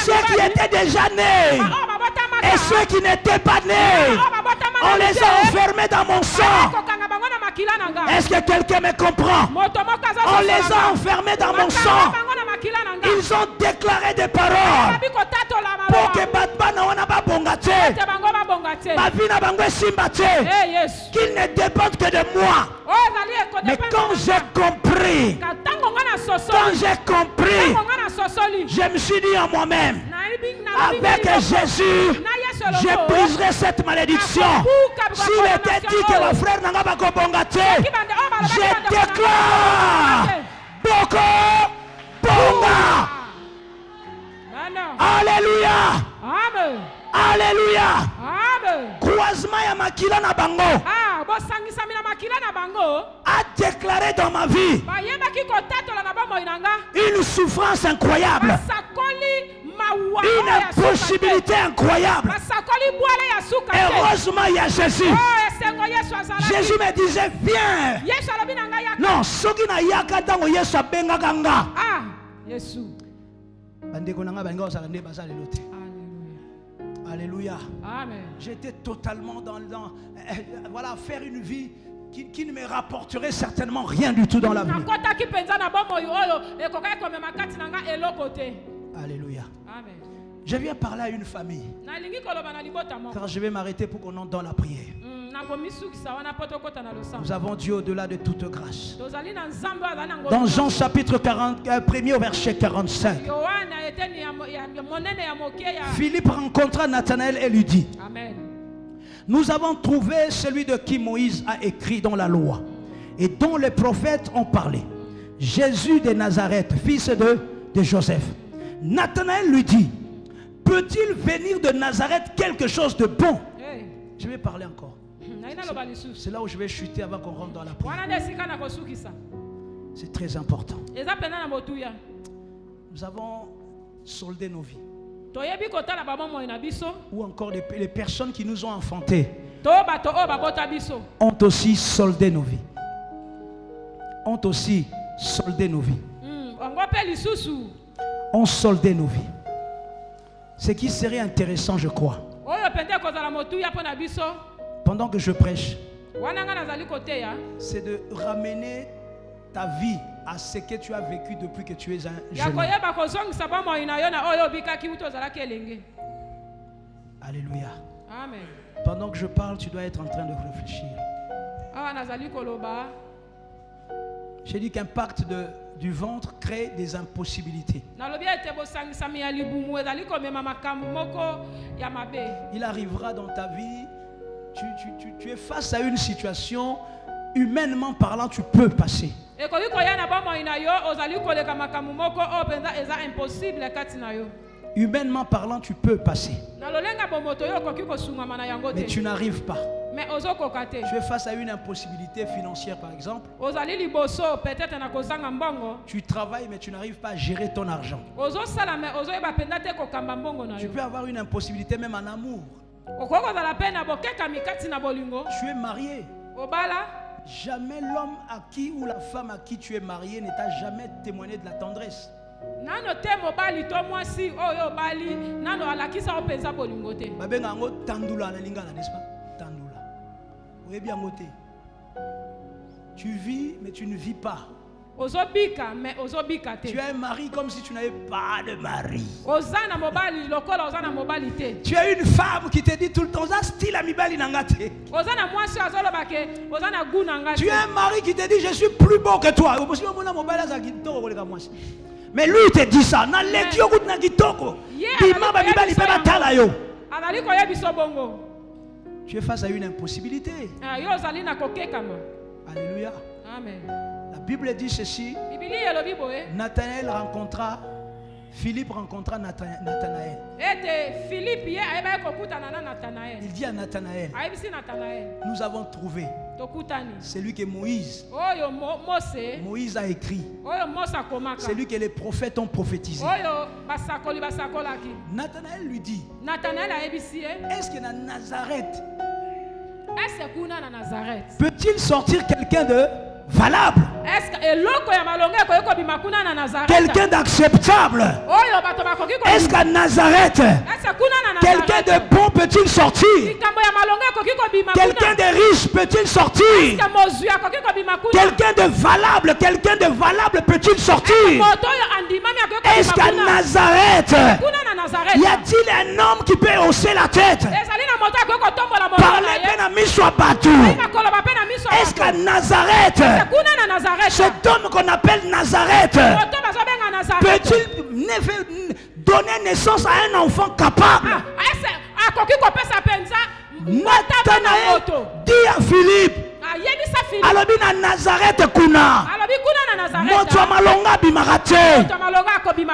ceux qui étaient déjà nés et ceux qui n'étaient pas nés. On les a enfermés dans mon sang. Est-ce que quelqu'un me comprend? On les a enfermés dans mon sang. Ils ont déclaré des paroles pour que Batman n'a pas bongate, qu'ils ne dépendent que de moi. Mais quand j'ai compris, je me suis dit en moi-même, avec Jésus, je briserai cette malédiction. S'il était dit que mon frère n'a pas bongate, je déclare Boko Bonga. Alléluia. Amen. Alléluia. Amen. Croisement ya makila na bango a déclaré dans ma vie une souffrance incroyable, une impossibilité incroyable. Heureusement il y a Jésus. Jésus me disait viens. Non, soki na yaka tango Yesu abengaka nga. Bandeko nanga bango osakande basale lote. Alléluia. Amen. J'étais totalement dans voilà, faire une vie qui ne me rapporterait certainement rien du tout dans l'avenir. Alléluia. Amen. Je viens parler à une famille. Car je vais m'arrêter pour qu'on entre dans la prière. Nous avons Dieu au-delà de toute grâce. Dans Jean chapitre 1er au verset 45. Philippe rencontra Nathanaël et lui dit: Amen. Nous avons trouvé celui de qui Moïse a écrit dans la loi et dont les prophètes ont parlé, Jésus de Nazareth, fils de Joseph. Nathanaël lui dit: peut-il venir de Nazareth quelque chose de bon? Je vais parler encore. C'est là où je vais chuter avant qu'on rentre dans la prière. C'est très important. Nous avons soldé nos vies. Ou encore les personnes qui nous ont enfantés ont aussi soldé nos vies. Ont aussi soldé nos vies. Ont soldé nos vies. Ce qui serait intéressant, je crois, Pendant que je prêche, c'est de ramener ta vie à ce que tu as vécu depuis que tu es un jeune homme. Alléluia. Amen. Pendant que je parle, tu dois être en train de réfléchir. J'ai dit qu'un pacte du ventre crée des impossibilités. Il arrivera dans ta vie, tu es face à une situation, humainement parlant, tu peux passer. Humainement parlant, tu peux passer. Mais tu n'arrives pas. Tu es face à une impossibilité financière, par exemple. Tu travailles, mais tu n'arrives pas à gérer ton argent. Tu peux avoir une impossibilité même en amour. Tu es marié. Jamais l'homme à qui ou la femme à qui tu es marié ne t'a jamais témoigné de la tendresse. Tu vis, mais tu ne vis pas. Tu as un mari comme si tu n'avais pas de mari. Tu as une femme qui te dit tout le temps style amibali nangate. Tu as un mari qui te dit je suis plus beau que toi. Mais lui il te dit ça. Tu es face à une impossibilité. Alléluia. Amen. La Bible dit ceci. Nathanaël rencontra, Philippe rencontra Nathanaël. Il dit à Nathanaël, nous avons trouvé celui que Moïse a écrit, celui que les prophètes ont prophétisé. Nathanaël lui dit, est-ce que dans Nazareth peut-il sortir quelqu'un de valable, quelqu'un d'acceptable? Est-ce qu'à Nazareth quelqu'un de bon peut-il sortir? Quelqu'un de riche peut-il sortir? Quelqu'un de valable peut-il sortir? Est-ce qu'à Nazareth y a-t-il un homme qui peut hausser la tête, parler bien à soit battu? Est-ce qu'à Nazareth, cet homme qu'on appelle Nazareth peut-il donner naissance à un enfant capable? Nathanaël dit à Philippe, alobi na Nazareth kuna moto malonga bimarate,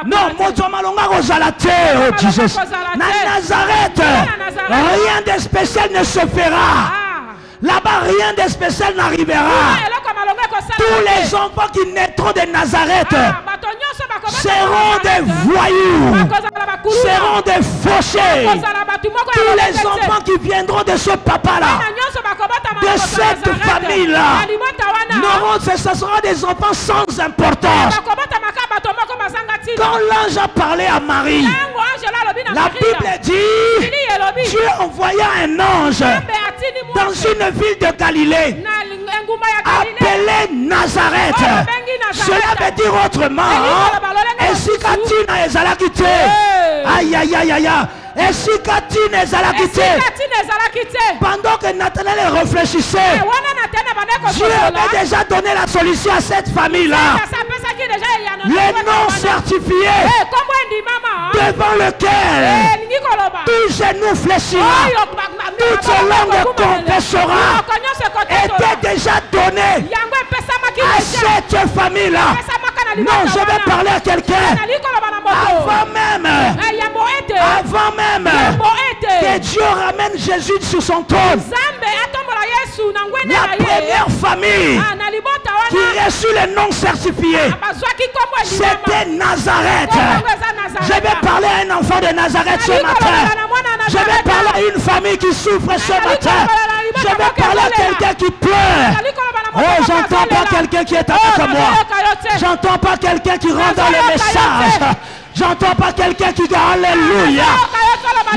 non moto malonga kozalate. Oh Jesus, na Nazareth rien de spécial ne se fera. Là-bas, rien de spécial n'arrivera. Tous les enfants qui naîtront de Nazareth seront des voyous, seront des fauchés. Tous les enfants qui viendront de ce papa-là, de cette famille-là, ce sera des enfants sans importance. Quand l'ange a parlé à Marie, la Bible dit, Dieu envoya un ange dans une ville de Galilée appelée Nazareth. Cela veut dire autrement, Esikatina ezalakite. Aïe aïe aïe aïe. Esikatina ezalakite. Pendant que Nathanaël réfléchissait, Dieu avait déjà donné la solution à cette famille-là. Les noms certifiés devant lequel tout genou fléchira, toute langue confessera, était déjà donné à cette famille-là. Non, je vais parler à quelqu'un. Avant même que Dieu ramène Jésus sur son trône, la première famille qui reçut le nom certifié, c'était Nazareth. Je vais parler à un enfant de Nazareth ce matin. Je vais parler à une famille qui souffre ce matin. Je vais parler à quelqu'un qui pleure. Oh, j'entends pas quelqu'un qui est avec moi. J'entends pas quelqu'un qui rentre dans le message. J'entends pas quelqu'un qui dit Alléluia.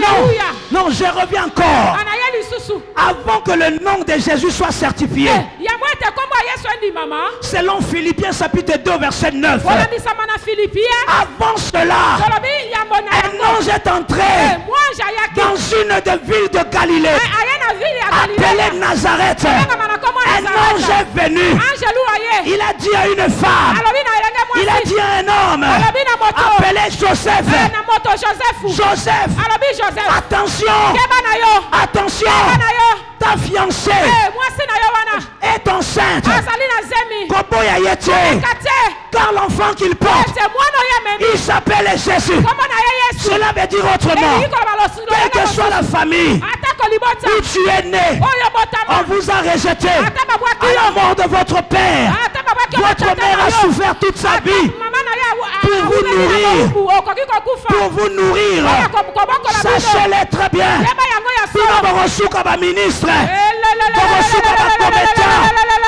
Non. Non, je reviens encore. Anaye lisusu. Avant que le nom de Jésus soit certifié, Yango ete kombo Yesu ndi mama. selon Philippiens chapitre 2 verset 9, Wala misama na Philippien. avant cela, Tolobi yambona un ange est entré moi jayaki. dans une des villes de Galilée, Ayena ville ya appelée Galilée. Nazareth. Un ange est venu. Angelu aye. Il a dit à une femme, Alobi na elenge mwasi. il a dit à un homme Alobi na moto. appelé Joseph. Na moto Joseph. Joseph, Alobi Joseph. attention, Keba na yo. attention, Keba na yo. ta fiancée Mwasi na yo wana. est enceinte. Azali na zemi. Koboya yete, Kate. car l'enfant qu'il porte, C'est moi no ye memi. il s'appelle Jésus. Comment na ye Yesu. Cela veut dire autrement, quelle que soit la famille Atako libota. où tu es né, Oyo botama. on vous a rejeté Ata à babwaki la yo. mort de votre père. Ata babwaki yo. Votre mère a souffert toute sa vie Mama na ye. pour vous nourrir. Okoki kokufa. pour vous nourrir. Sachez-le très bien. Bino bokosuka ba ministre, bokosuka ba commettant,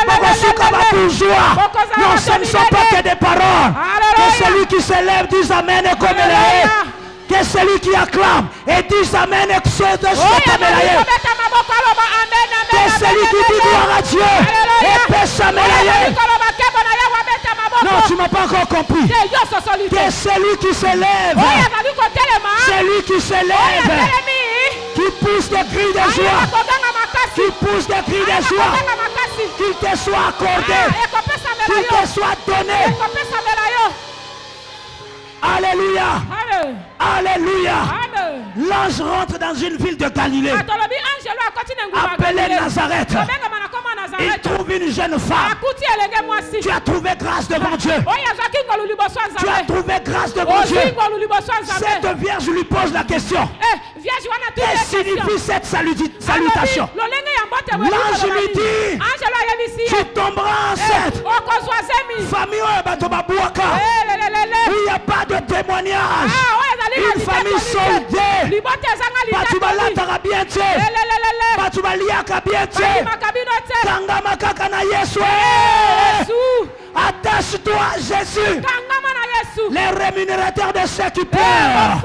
bokosuka ba bourgeois. Non, ce ne sont pas que des paroles. Que celui qui s'élève dise amen et comme il est. Que celui qui acclame et dise amen et que ce comme il est. Que celui qui dit gloire à Dieu et paix sa mélanie. Non, tu m'as pas encore compris. Que celui qui s'élève, celui qui s'élève, qui pousse des cris de joie, qui pousse des cris de joie, qu'il te soit accordé, qu'il te soit donné. Alléluia. Alléluia. L'ange rentre dans une ville de Galilée appelée Nazareth. Il trouve une jeune femme. Tu as trouvé grâce devant Dieu. Tu as trouvé grâce devant Dieu. Cette vierge lui pose la question. Que signifie cette salutation? L'ange lui dit, tu tomberas enceinte. Famille où il n'y a pas de témoignage. Une famille soldée. Batubalatara bientôt. Batubaliaka bientôt. Kangama kakana Yesu. Attache-toi à Jésus. Les rémunérateurs de ceux qui pleurent.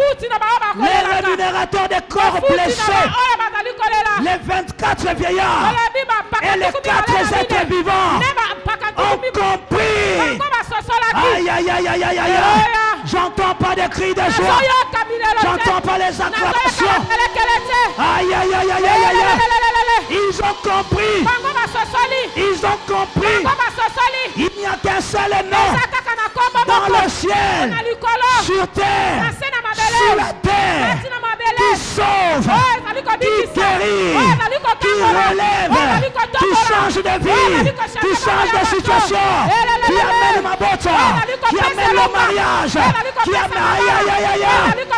Les rémunérateurs des corps blessés. Les 24 vieillards et les 4 êtres vivants ont compris. Aïe aïe aïe aïe aïe aïe. J'entends pas de cris de joie. J'entends pas les acclamations. Aïe aïe aïe aïe aïe aïe. Ils ont compris. Ils ont compris. Il n'y a qu'un seul nom dans le ciel, sur terre, sur la terre, qui sauve, qui guérit, qui relève, qui change de vie, qui change de situation, qui amène ma botte, qui amène le mariage, qui amène aïe aïe aïe aïe.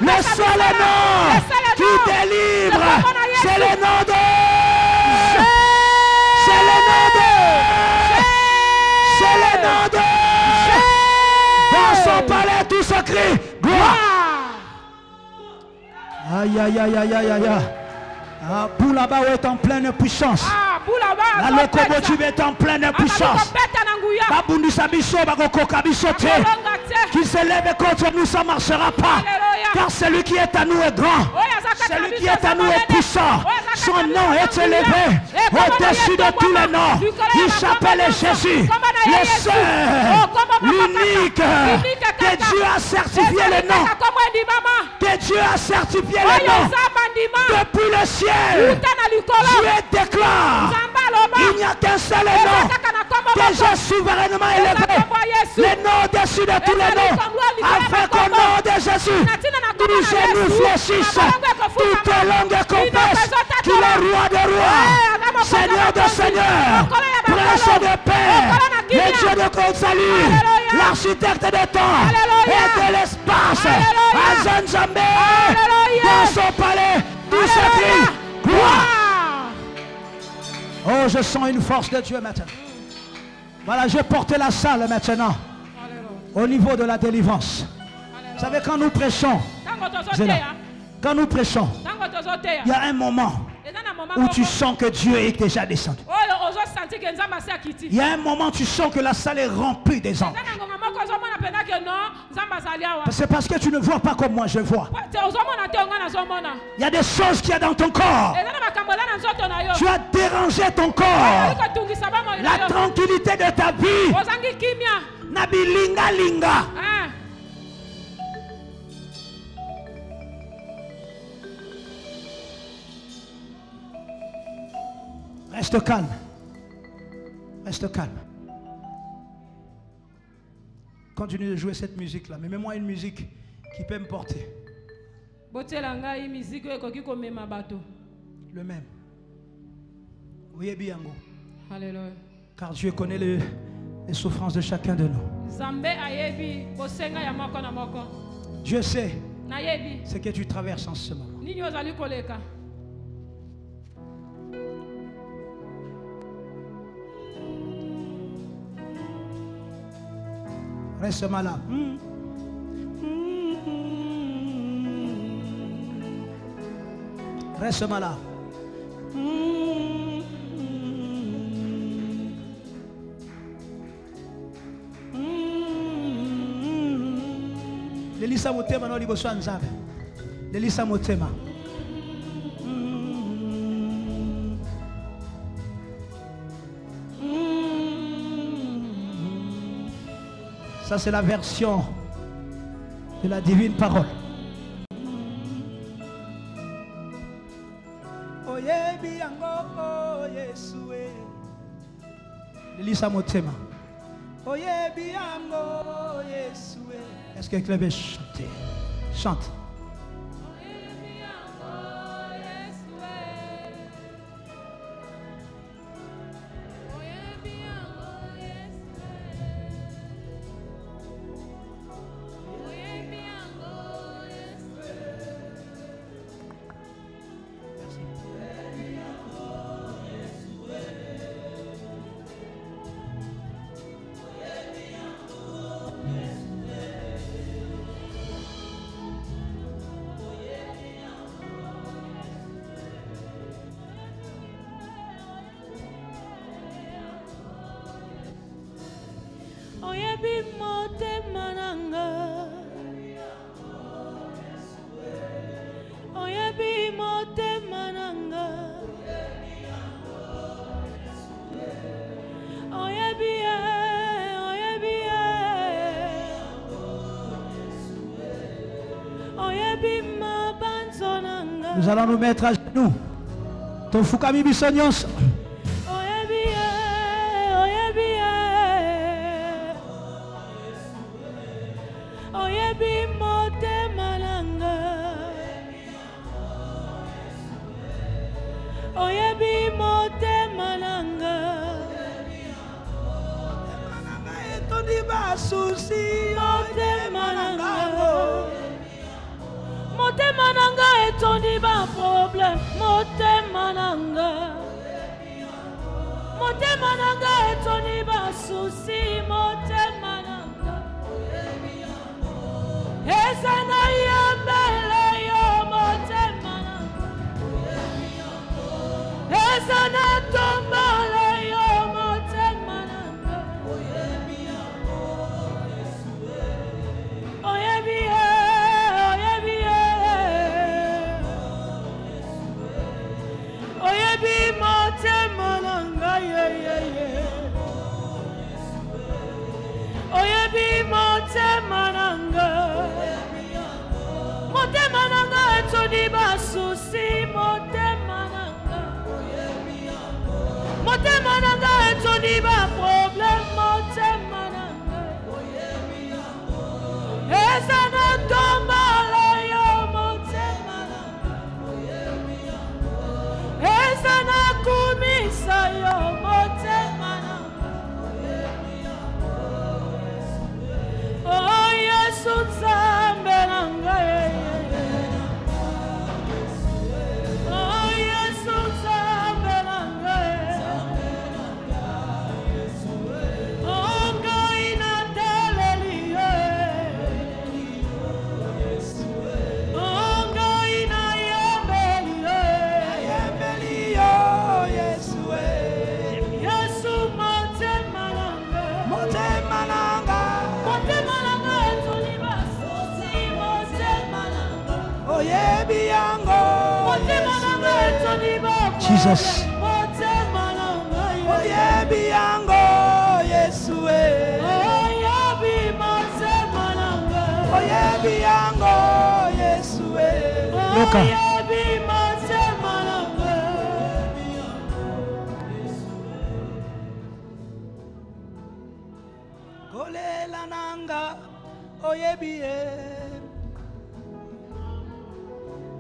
Le seul nom qui délivre, c'est le nom de... C'est le nom de... C'est le nom de... Dans son palais tout se crie gloire. Aïe aïe aïe aïe aïe aïe. Ah, Boulaba est en pleine puissance. La locomotive est en pleine puissance. Babundi Sabiso, Bagokoka Bisote. Qui s'élève contre nous, ça ne marchera pas. Car celui qui est à nous est grand. Celui qui est à nous est puissant. Son nom est élevé au-dessus de tous les noms. Il s'appelle Jésus, le seul, l'unique, que Dieu a certifié le nom. Que Dieu a certifié le nom. Depuis le ciel, Dieu déclare, il n'y a qu'un seul nom. Déjà souverainement élevé, le nom au-dessus de tous les noms, afin qu'au nom de Jésus, tous genoux fléchissent, toutes langues confessent qu'il est roi de rois, Seigneur de seigneurs, Prince de paix, le Dieu de salut, l'architecte des temps et de l'espace, Azan Zambé, dans son palais, tout s'écrit, gloire. Oh, je sens une force de Dieu maintenant. Voilà, je porte la salle maintenant au niveau de la délivrance. Vous savez, quand nous prêchons, quand nous prêchons, il y a un moment où tu sens que Dieu est déjà descendu. Il y a un moment tu sens que la salle est remplie des anges. C'est parce que tu ne vois pas comme moi je vois. Il y a des choses qu'il y a dans ton corps. Tu as dérangé ton corps. La tranquillité de ta vie. Nabilinga linga. Reste calme. Reste calme. Continue de jouer cette musique-là. Mais mets-moi une musique qui peut me porter. Le même. Oui, Biango. Alléluia. Car Dieu connaît les souffrances de chacun de nous. Dieu sait ce que tu traverses en ce moment. Reste malade. Reste malade. Lelisa motema no liboso nzambe. Lelisa motema. Ça c'est la version de la divine parole. Lelisa motema. Est-ce que quelqu'un veut chanter? Chante. Nous allons nous mettre à genoux. Ton fukami bisonyos. Motema nanga etondi ba problème. Motema nanga etondi ba souci. Motema nanga ezana yambele yo. Motema nanga ezana tombale yo. Motema nanga motema nanga oyebi motema nanga etoni basusi. Motema nanga etoni ba problème. Motema nanga ezana tombala yo. Motema nanga ezana kumisa yo. Motema nanga oh Yesu nzambe nanga oh Yesu nzambe nanga Jesus. Loka.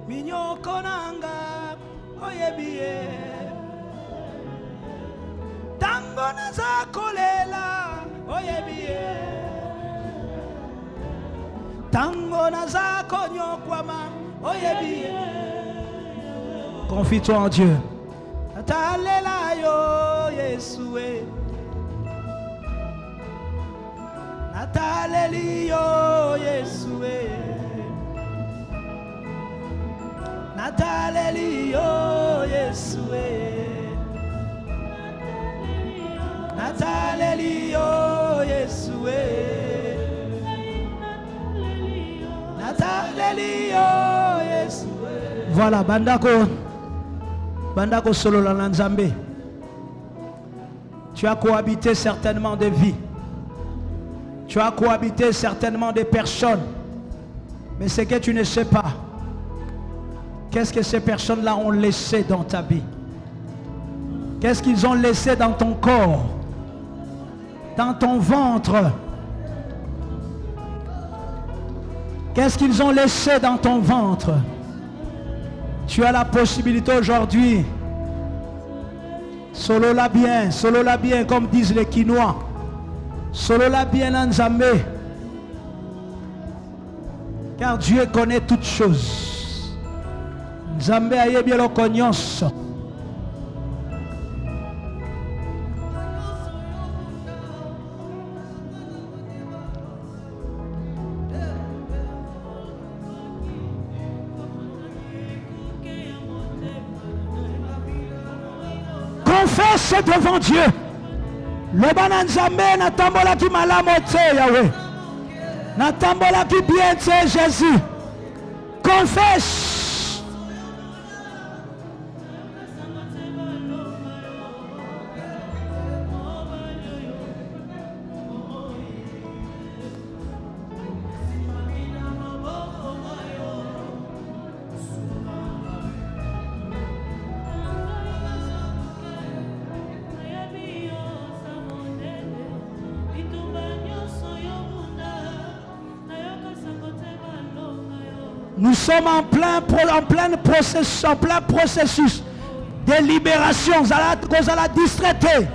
Minyoko nanga oyebiye tango nazakolela oyebiye tango nazakonyokwama oyebiye. Confie-toi en Dieu. Natalela yo Yesue nataleli yo Yesue nataleli yo Yesue nataleli yo Yesue nataleli yo Yesue. Voilà, bandako solo la Nzambe. Tu as cohabité certainement des vies. Tu as cohabité certainement des personnes. Mais ce que tu ne sais pas, qu'est-ce que ces personnes-là ont laissé dans ta vie? Qu'est-ce qu'ils ont laissé dans ton corps? Dans ton ventre? Qu'est-ce qu'ils ont laissé dans ton ventre? Tu as la possibilité aujourd'hui, solo la bien, comme disent les Quinois, solo la bien Nzambe, car Dieu connaît toutes choses. Nzambe aye bien le cognos. Confesse devant Dieu. Le bananzambe na tambola ki malamote Yahweh. Na tambola ki bien te Jésus. Confesse. Nous sommes en plein processus de libération. Vous allez la distraiter.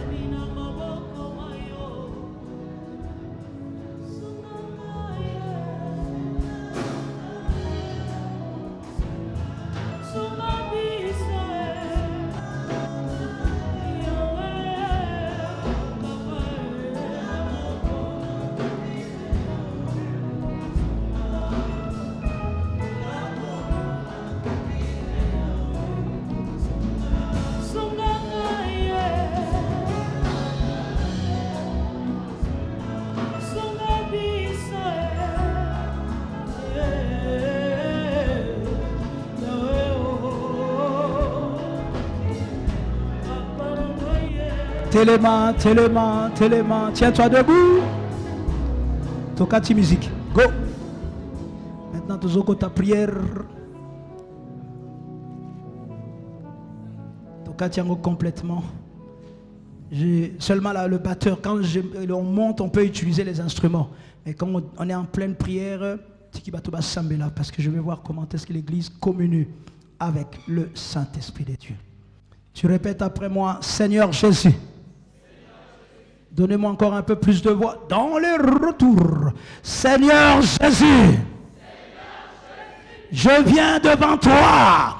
Téléma, tiens-toi debout. Tokati musique, go. Maintenant, tu ta prière. Tokati complètement. Seulement là, le batteur, quand on monte, on peut utiliser les instruments. Mais quand on est en pleine prière, parce que je vais voir comment est-ce que l'Église communue avec le Saint-Esprit de Dieu. Tu répètes après moi, Seigneur Jésus. Donnez-moi encore un peu plus de voix dans les retours. Seigneur Jésus, je viens devant toi.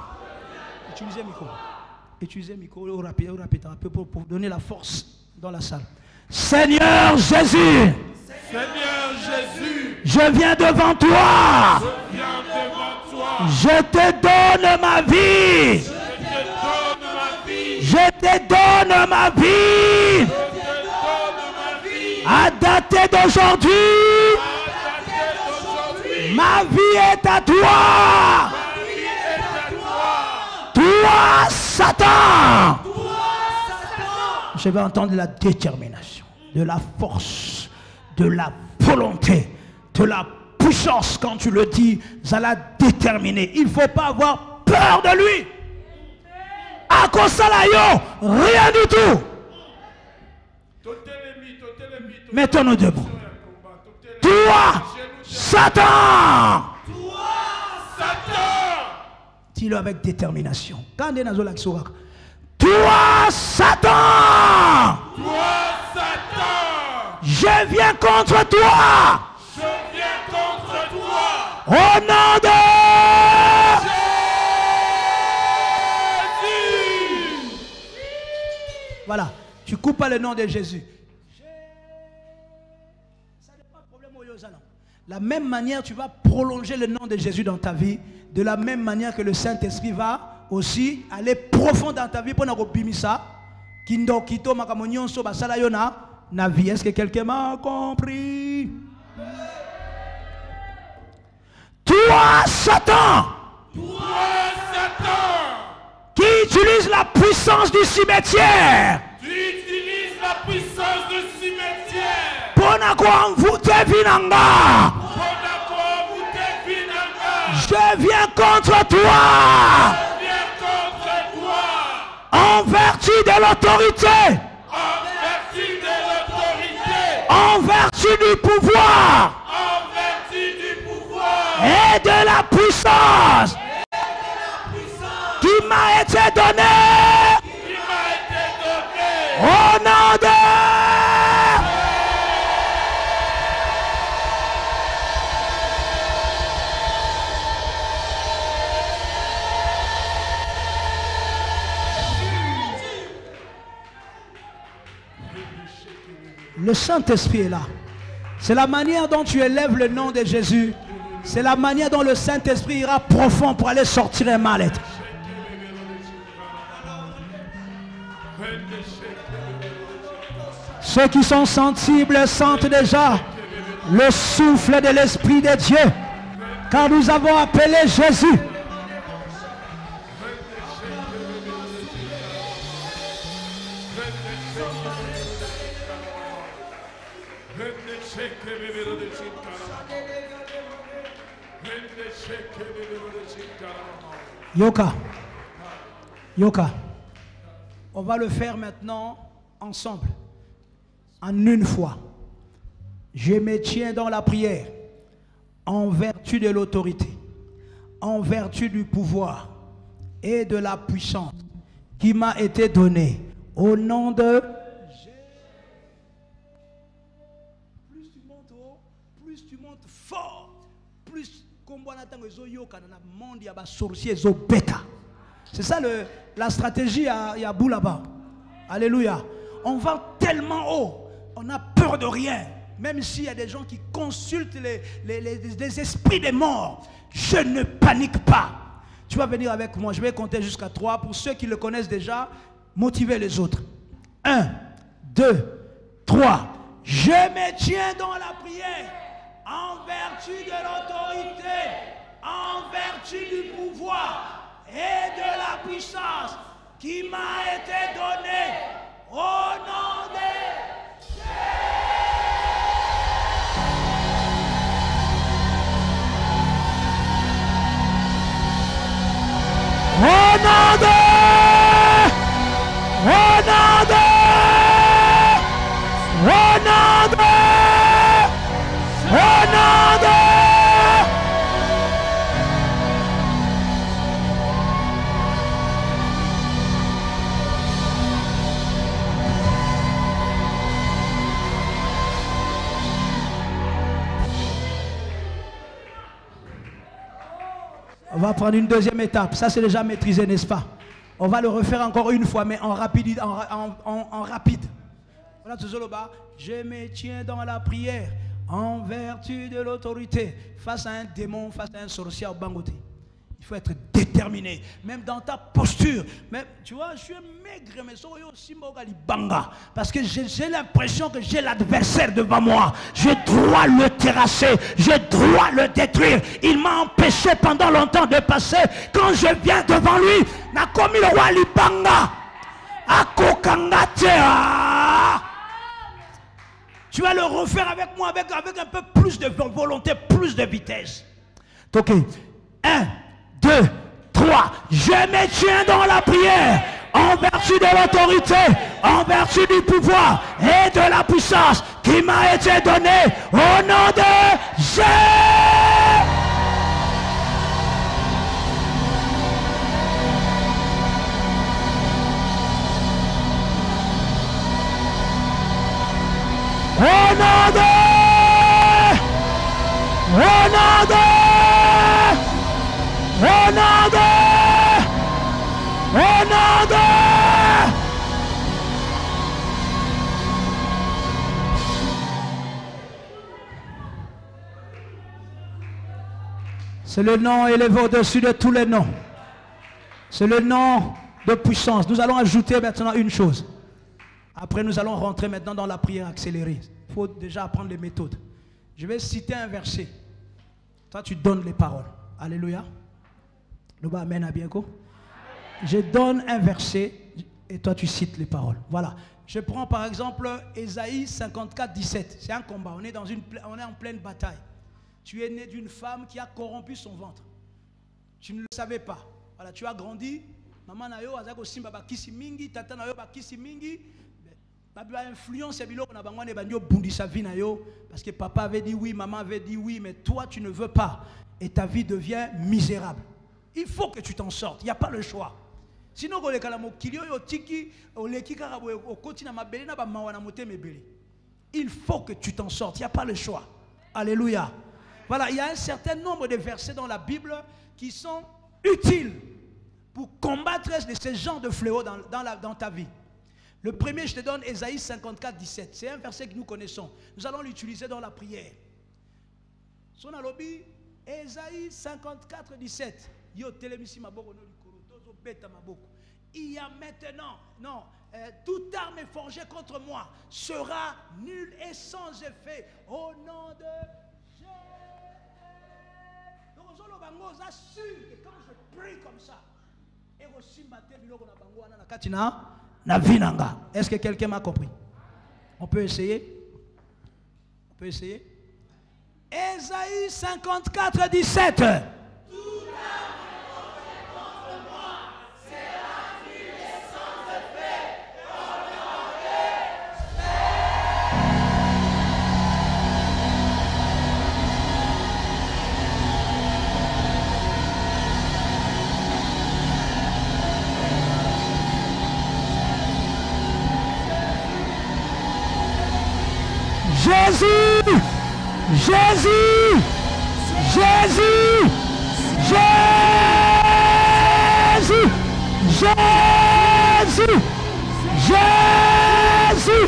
Utilisez le micro. Utilisez le micro rapide, pour donner la force dans la salle. Seigneur Jésus, je viens devant toi. Je te donne ma vie. Je te donne ma vie. À dater d'aujourd'hui, Ma vie est à toi. Toi, Satan. Je vais entendre de la détermination, de la force, de la volonté, de la puissance. Quand tu le dis, ça l'a déterminé. Il ne faut pas avoir peur de lui. À Kosalayo, rien du tout. Mettons-nous debout. Toi, Satan. Dis-le avec détermination. Toi, Satan. Je viens contre toi. Au nom de Jésus. Voilà. Tu coupes pas le nom de Jésus. Ça n'est pas problème au Yozana. La même manière, tu vas prolonger le nom de Jésus dans ta vie. De la même manière que le Saint-Esprit va aussi aller profond dans ta vie pour n'abimisa. Kindo kito makamonyon so basala yona na vie. Est-ce que quelqu'un m'a compris? Toi, Satan. Toi, Satan. Qui utilise la puissance du cimetière. Tu utilises la puissance du cimetière. Pour n'avoir vinanga. Je viens contre toi. Je viens contre toi. En vertu de l'autorité. En vertu de l'autorité. En vertu du pouvoir. En vertu du pouvoir. Et de la puissance. Qui m'a été donnée. Qui m'a été donnée. Au nom de le Saint-Esprit est là. C'est la manière dont tu élèves le nom de Jésus. C'est la manière dont le Saint-Esprit ira profond pour aller sortir un mal-être. Ceux qui sont sensibles sentent déjà le souffle de l'Esprit de Dieu. Car nous avons appelé Jésus. Yoka, Yoka, on va le faire maintenant ensemble, en une fois. Je me tiens dans la prière, en vertu de l'autorité, en vertu du pouvoir et de la puissance qui m'a été donnée au nom de Jésus. Plus tu montes haut, plus tu montes fort, plus c'est ça la stratégie à bout là-bas. Alléluia. On va tellement haut, on a peur de rien. Même s'il y a des gens qui consultent les esprits des morts, je ne panique pas. Tu vas venir avec moi, je vais compter jusqu'à 3. Pour ceux qui le connaissent déjà, motivez les autres. 1, 2, 3. Je me tiens dans la prière. En vertu de l'autorité, en vertu du pouvoir et de la puissance qui m'a été donnée au nom de Jésus. Au nom de On va prendre une deuxième étape. Ça, c'est déjà maîtrisé, n'est-ce pas? On va le refaire encore une fois, mais en rapide. Voilà, je me tiens dans la prière en vertu de l'autorité face à un démon, face à un sorcier au bangoté. Il faut être déterminé, même dans ta posture. Même, tu vois, je suis maigre, mais aussi banga. Parce que j'ai l'impression que j'ai l'adversaire devant moi. Je dois le terrasser, je dois le détruire. Il m'a empêché pendant longtemps de passer. Quand je viens devant lui, n'a commis le roi Libanga. Tu vas le refaire avec moi, avec un peu plus de volonté, plus de vitesse. Ok, 1, 2, 3, je me tiens dans la prière en vertu de l'autorité, en vertu du pouvoir et de la puissance qui m'a été donnée au nom de Jésus. Au nom de C'est le nom élevé au-dessus de tous les noms. C'est le nom de puissance. Nous allons ajouter maintenant une chose. Après, nous allons rentrer maintenant dans la prière accélérée. Il faut déjà apprendre les méthodes. Je vais citer un verset. Toi, tu donnes les paroles. Alléluia. Amen, Abienko. Je donne un verset et toi, tu cites les paroles. Voilà. Je prends par exemple Ésaïe 54, 17. C'est un combat. On est en pleine bataille. Tu es né d'une femme qui a corrompu son ventre. Tu ne le savais pas. Voilà, tu as grandi. Maman nayo azako simba bakisi mingi, tata nayo bakisi mingi. Babi a influencé biloko na bango ne bandio bundisa vie nayo parce que papa avait dit oui, maman avait dit oui, mais toi tu ne veux pas et ta vie devient misérable. Il faut que tu t'en sortes, il n'y a pas le choix. Sinon ko lekala mokili yo tiki oleki kaka boye okoti na mabele na ba mawa na motema ebele. Il faut que tu t'en sortes, il n'y a pas le choix. Alléluia. Voilà, il y a un certain nombre de versets dans la Bible qui sont utiles pour combattre ces genres de fléaux dans ta vie. Le premier, je te donne Ésaïe 54, 17. C'est un verset que nous connaissons. Nous allons l'utiliser dans la prière. Son alobi, Ésaïe 54, 17. Yo telemisi maboko no likolo, tozo beta maboko. Il y a maintenant, non, toute arme forgée contre moi sera nulle et sans effet au nom de Jésus. Donc, on assure que quand je prie comme ça, est-ce que quelqu'un m'a compris? On peut essayer? On peut essayer? Ésaïe 54, 17. Jésus, Jésus, Jésus, Jésus, Jésus, Jésus.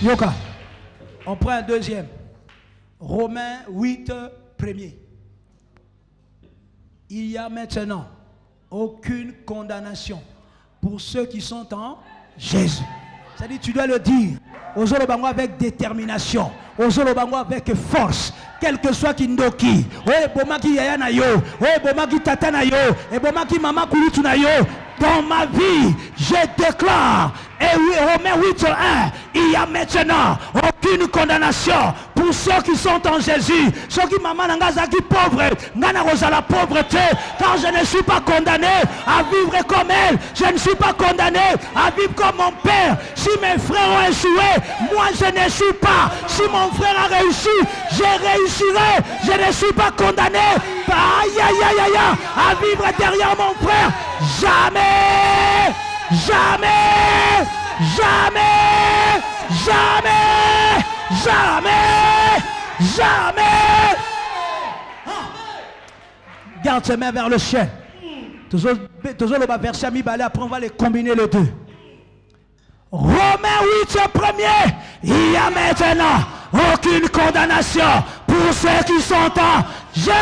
Yoka, on prend un deuxième. Romains 8, premier. Il y a maintenant aucune condamnation pour ceux qui sont en Jésus. C'est-à-dire, tu dois le dire aux Olobango avec détermination, aux Olobango avec force, quel que soit Kindoki, Bomaki Yaya na yo, Bomaki Tata na yo, Bomaki Mama Kurutu na yo. Dans ma vie, je déclare, et oui, Romains 8:1, il y a maintenant aucune condamnation pour ceux qui sont en Jésus. Ceux qui maman n'engagent qui pauvre, n'ana la pauvreté, car je ne suis pas condamné à vivre comme elle. Je ne suis pas condamné à vivre comme mon père. Si mes frères ont échoué, moi je ne suis pas. Si mon frère a réussi, je réussirai. Je ne suis pas condamné à vivre derrière mon frère. Jamais, jamais, jamais, jamais, jamais, jamais. Garde ses mains vers le ciel. Toujours le verset à mi-balé, après on va les combiner les deux. Romains 8, premier. Il y a maintenant aucune condamnation pour ceux qui sont en Jésus.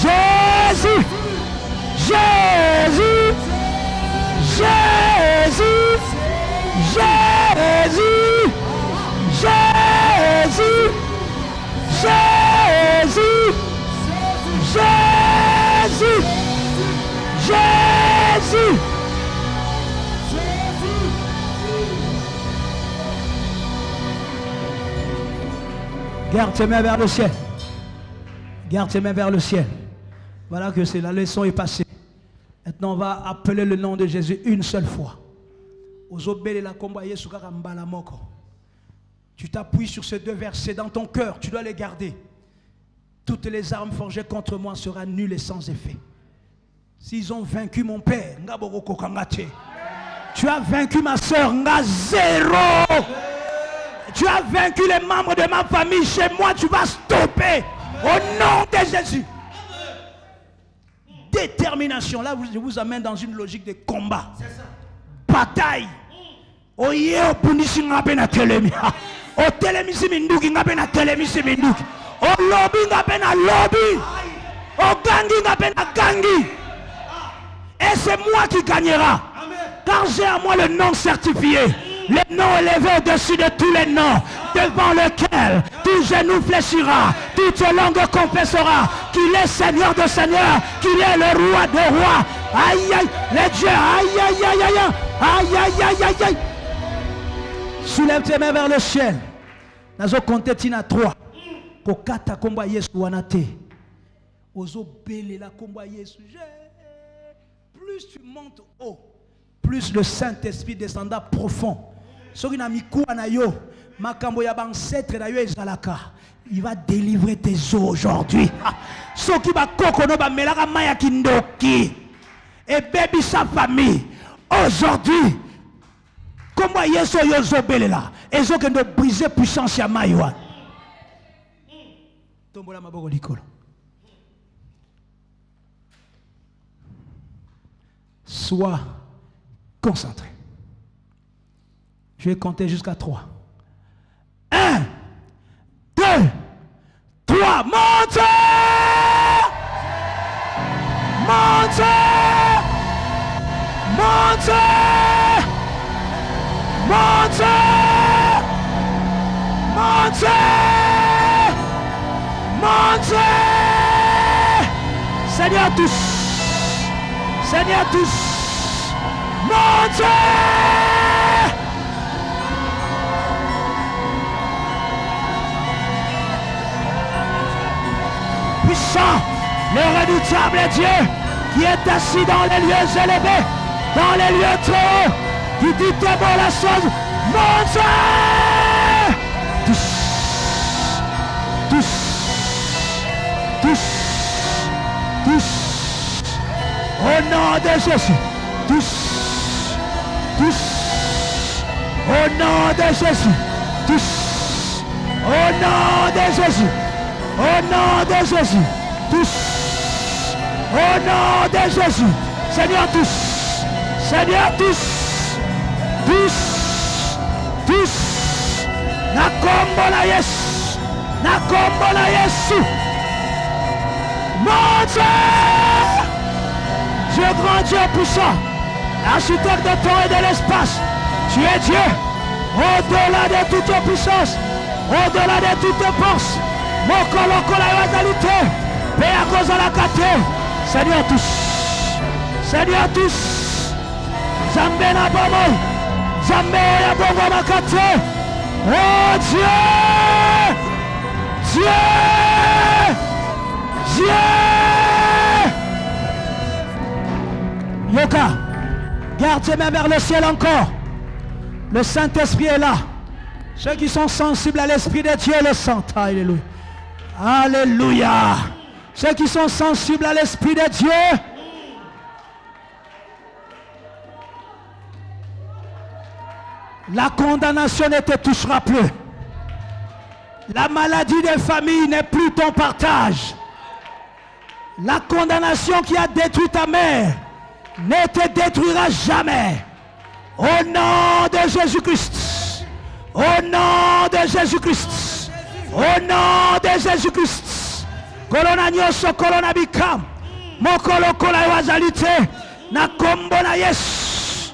Jésus, Jésus, Jésus, Jésus, Jésus, Jésus, Jésus, Jésus. Garde tes mains vers le ciel. Garde tes mains vers le ciel. Voilà que c'est la leçon est passée. Maintenant, on va appeler le nom de Jésus une seule fois. Tu t'appuies sur ces deux versets dans ton cœur. Tu dois les garder. Toutes les armes forgées contre moi seront nulles et sans effet. S'ils ont vaincu mon père, tu as vaincu ma soeur, zéro. Tu as vaincu les membres de ma famille. Chez moi, tu vas stopper. Au nom de Jésus. Détermination. Là, je vous amène dans une logique de combat. Bataille. Oye, o punisi ngabe na telemi. O telemisi minduki ngabe na telemisi minduki. O lobby ngabe na lobby. O gangi ngabe na gangi. Et c'est moi qui gagnera. Car j'ai à moi le nom certifié. Le nom élevé au-dessus de tous les noms, devant lequel tout genou fléchira, toute langue confessera qu'il est Seigneur de Seigneurs, qu'il est le Roi des Rois. Aïe aïe, les dieux, aïe aïe aïe aïe aïe aïe aïe aïe aïe. Soulève tes mains vers le ciel. Nazo compter tina 3. Kokata komba Yesu wanate. Ozo bele la komba Yesu. Plus tu montes haut, plus le Saint-Esprit descendra profond. Il va délivrer tes os aujourd'hui. Et baby sa famille. Aujourd'hui, comment Yesu yozo belela. Et zo kendo briser puissance ya maïwa. Tombola maboko likolo. Sois concentré. Je vais compter jusqu'à 3. 1, 2, 3. Montez! Montez! Montez! Montez! Montez! Montez! Seigneur, tous! Seigneur, tous! Montez! Puissant, le redoutable Dieu qui est assis dans les lieux élevés, dans les lieux très hauts, qui dit très bon la chose, montez! Tous, tous, tous, tous, au nom de Jésus, tous, tous, au nom de Jésus, tous, au nom de Jésus. Au nom de Jésus, tous, au nom de Jésus, Seigneur tous, Seigneur tous, tous, tous, nakombola Yesu, nakombola Yesu, montez, Dieu grand, Dieu puissant, architecte de temps et de l'espace, tu es Dieu, au-delà de toute puissance, au-delà de toute force. Seigneur tous, Seigneur tous, Zambé na bomo, Zambé ya bomo makate, oh Dieu, Dieu, Dieu. Yoka, garde tes mains vers le ciel encore. Le Saint-Esprit est là. Ceux qui sont sensibles à l'Esprit de Dieu le sentent. Alléluia. Alléluia. Ceux qui sont sensibles à l'Esprit de Dieu. La condamnation ne te touchera plus. La maladie des familles n'est plus ton partage. La condamnation qui a détruit ta mère ne te détruira jamais. Au nom de Jésus-Christ. Au nom de Jésus-Christ. Au nom de Jésus-Christ. Kolona nyoso kolona bikam. Mokolo kola wazalite. Na kombo na Yesu.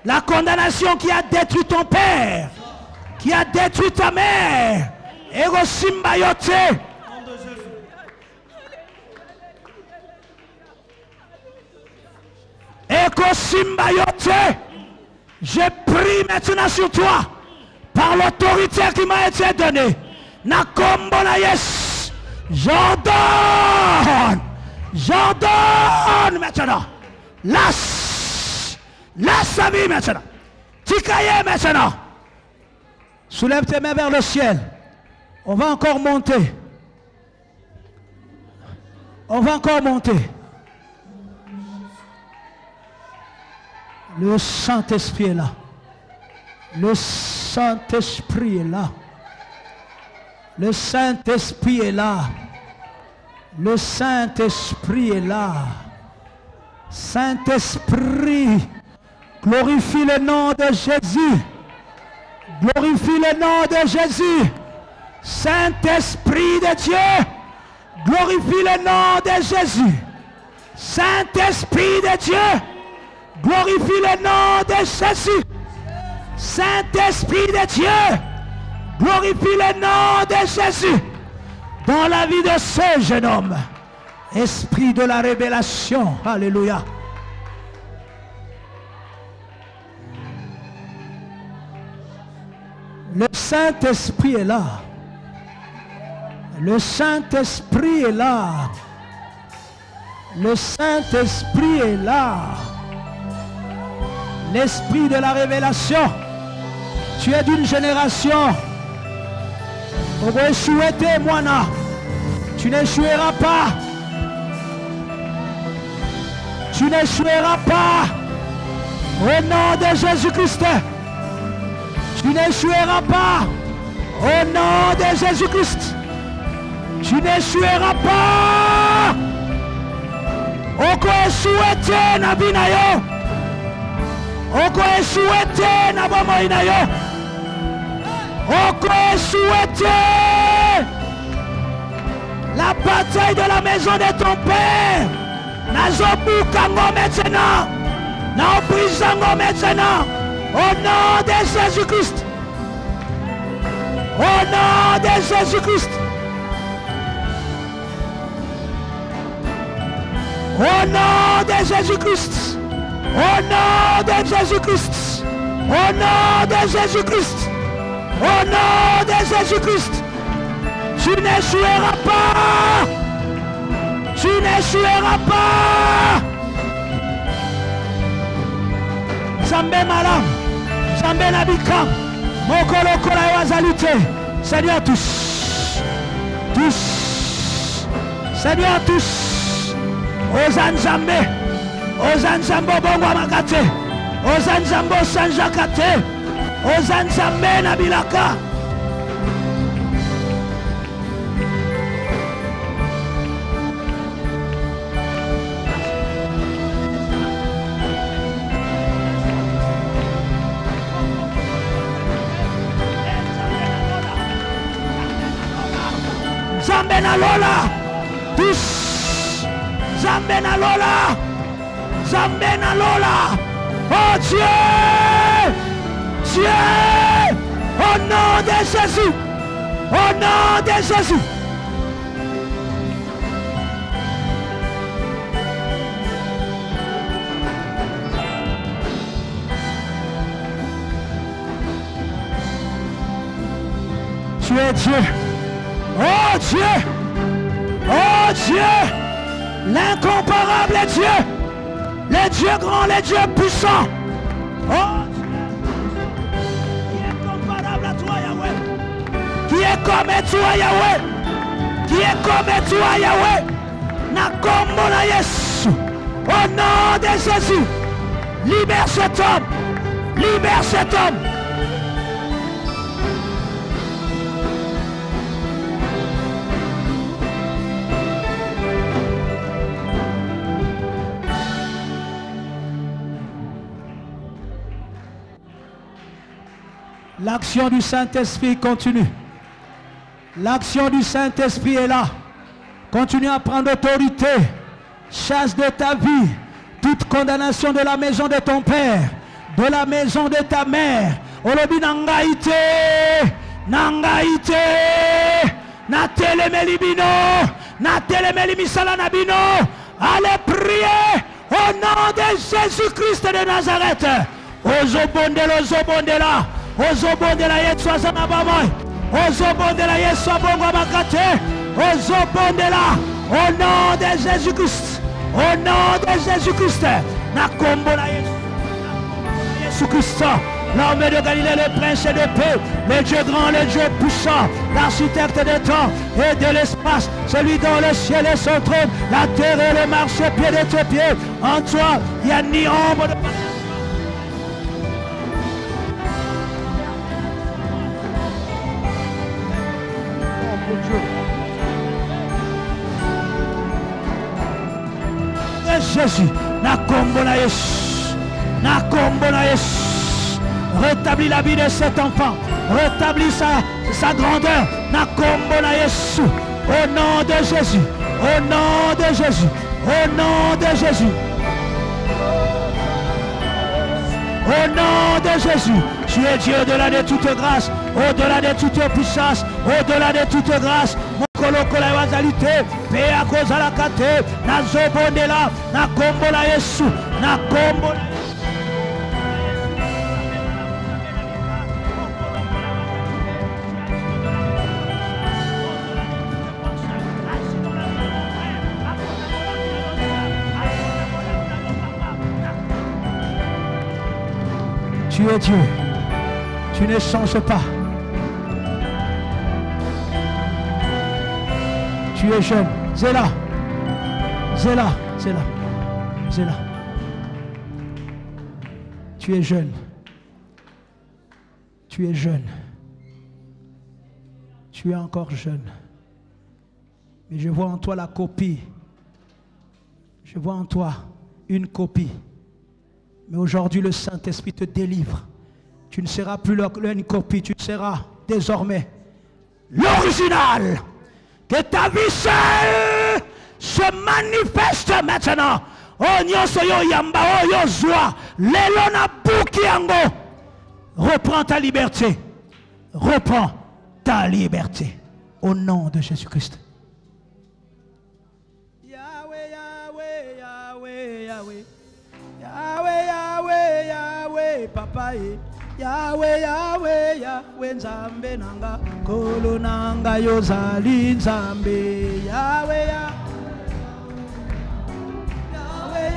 La condamnation qui a détruit ton père, qui a détruit ta mère. Ego simba yote. Ego simba yote. Je prie maintenant sur toi par l'autorité qui m'a été donnée. Na kombo na yes. J'ordonne maintenant. Laisse sa vie maintenant. Tikaye maintenant. Soulève tes mains vers le ciel. On va encore monter. On va encore monter. Le Saint-Esprit est là. Le Saint-Esprit est là. Le Saint-Esprit est là. Le Saint-Esprit est là. Saint-Esprit, glorifie le nom de Jésus. Glorifie le nom de Jésus. Saint-Esprit de Dieu, glorifie le nom de Jésus. Saint-Esprit de Dieu, glorifie le nom de Jésus. Saint-Esprit de Dieu, glorifie le nom de Jésus. Dans la vie de ce jeune homme, esprit de la révélation, alléluia. Le Saint-Esprit est là. Le Saint-Esprit est là. Le Saint-Esprit est là. L'esprit de la révélation. Tu es d'une génération. Tu n'échoueras pas. Tu n'échoueras pas. Au nom de Jésus-Christ. Tu n'échoueras pas. Au nom de Jésus-Christ. Tu n'échoueras pas. Oko échoué na binayo. Oko échoué na bomoinayo. Oko échoué. La bataille de la maison de ton père. Nazobukango maintenant. Naobrisango maintenant. Au nom de Jésus-Christ. Au nom de Jésus-Christ. Au nom de Jésus-Christ. Au nom de Jésus-Christ. Au nom de Jésus-Christ. Au nom de Jésus-Christ. Tu n'échoueras pas. Tu n'échoueras pas. Zambé malam. Zambé nabikam. Mokolo kola wazalite. Seigneur tous. Tous. Seigneur tous. Ozan Zambé. Ozan Zambo bongo makate. Ozan Zambo sanjakate. Ozan Zambé nabilaka. Zambé na lola. Tous. Zambé na lola. Zambé na lola. Oh Dieu. Dieu. Au nom de Jésus. Au nom de Jésus. Tu es Dieu. Oh Dieu. Oh Dieu. L'incomparable Dieu. Le Dieu grand, le Dieu puissant. Oh Dieu. Qui est comparable à toi, Yahweh. Qui est comme toi, Yahweh. Qui est comme toi, Yahweh. Na kombo na Yesu. Au nom de Jésus. Libère cet homme. Libère cet homme. L'action du Saint-Esprit continue. L'action du Saint-Esprit est là. Continue à prendre autorité. Chasse de ta vie toute condamnation de la maison de ton père, de la maison de ta mère. Olobi nangaite, nangaite, na telemeli bino, na telemeli misala na bino. Allez prier au nom de Jésus-Christ de Nazareth. Ozobondela, ozobondela, ozobondela yetswaza na bamoy. Ozobondela yeswa bongo bakate. Ozobondela au nom de Jésus-Christ. Au nom de Jésus-Christ. Na kombola Jésus-Christ. L'armée de Galilée, le prince de paix, le Dieu grand, le Dieu puissant, l'architecte des temps et de l'espace, celui dont le ciel est son trône, la terre et le marchepied de tes pieds. En toi, il n'y a ni ombre de... Jésus, na kombo na Yesu, na kombo na Yesu. Rétablis la vie de cet enfant. Rétablis sa grandeur. Na kombo na Yesu. Au nom de Jésus. Au nom de Jésus. Au nom de Jésus. Au nom de Jésus. Tu es Dieu au-delà de toute grâce. Au-delà de toute puissance. Au-delà de toute grâce. Mokolokola wazalite. Pea kozala kate. Na zobondela. Na kombo na Yesu. Na kombo na Tu es Dieu. Tu ne changes pas. Tu es jeune. Zéla. Zéla. Zéla. Zéla. Tu es jeune. Tu es jeune. Tu es encore jeune. Mais je vois en toi la copie. Je vois en toi une copie. Mais aujourd'hui, le Saint-Esprit te délivre. Tu ne seras plus une copie, tu seras désormais l'original. Que ta vie seule se manifeste maintenant. Oh, nyoso yo yamba, oh, yo joie. Lelona bukiango. Reprends ta liberté. Reprends ta liberté. Au nom de Jésus-Christ. Yahweh, Yahweh, Yahweh, Yahweh. Yahweh, Yahweh, Yahweh, Papa, Yahweh, Yahweh, Yahweh, Nzambe nanga, Kolo nanga yozali Nzambe, Yahweh, Yahweh, Yahweh,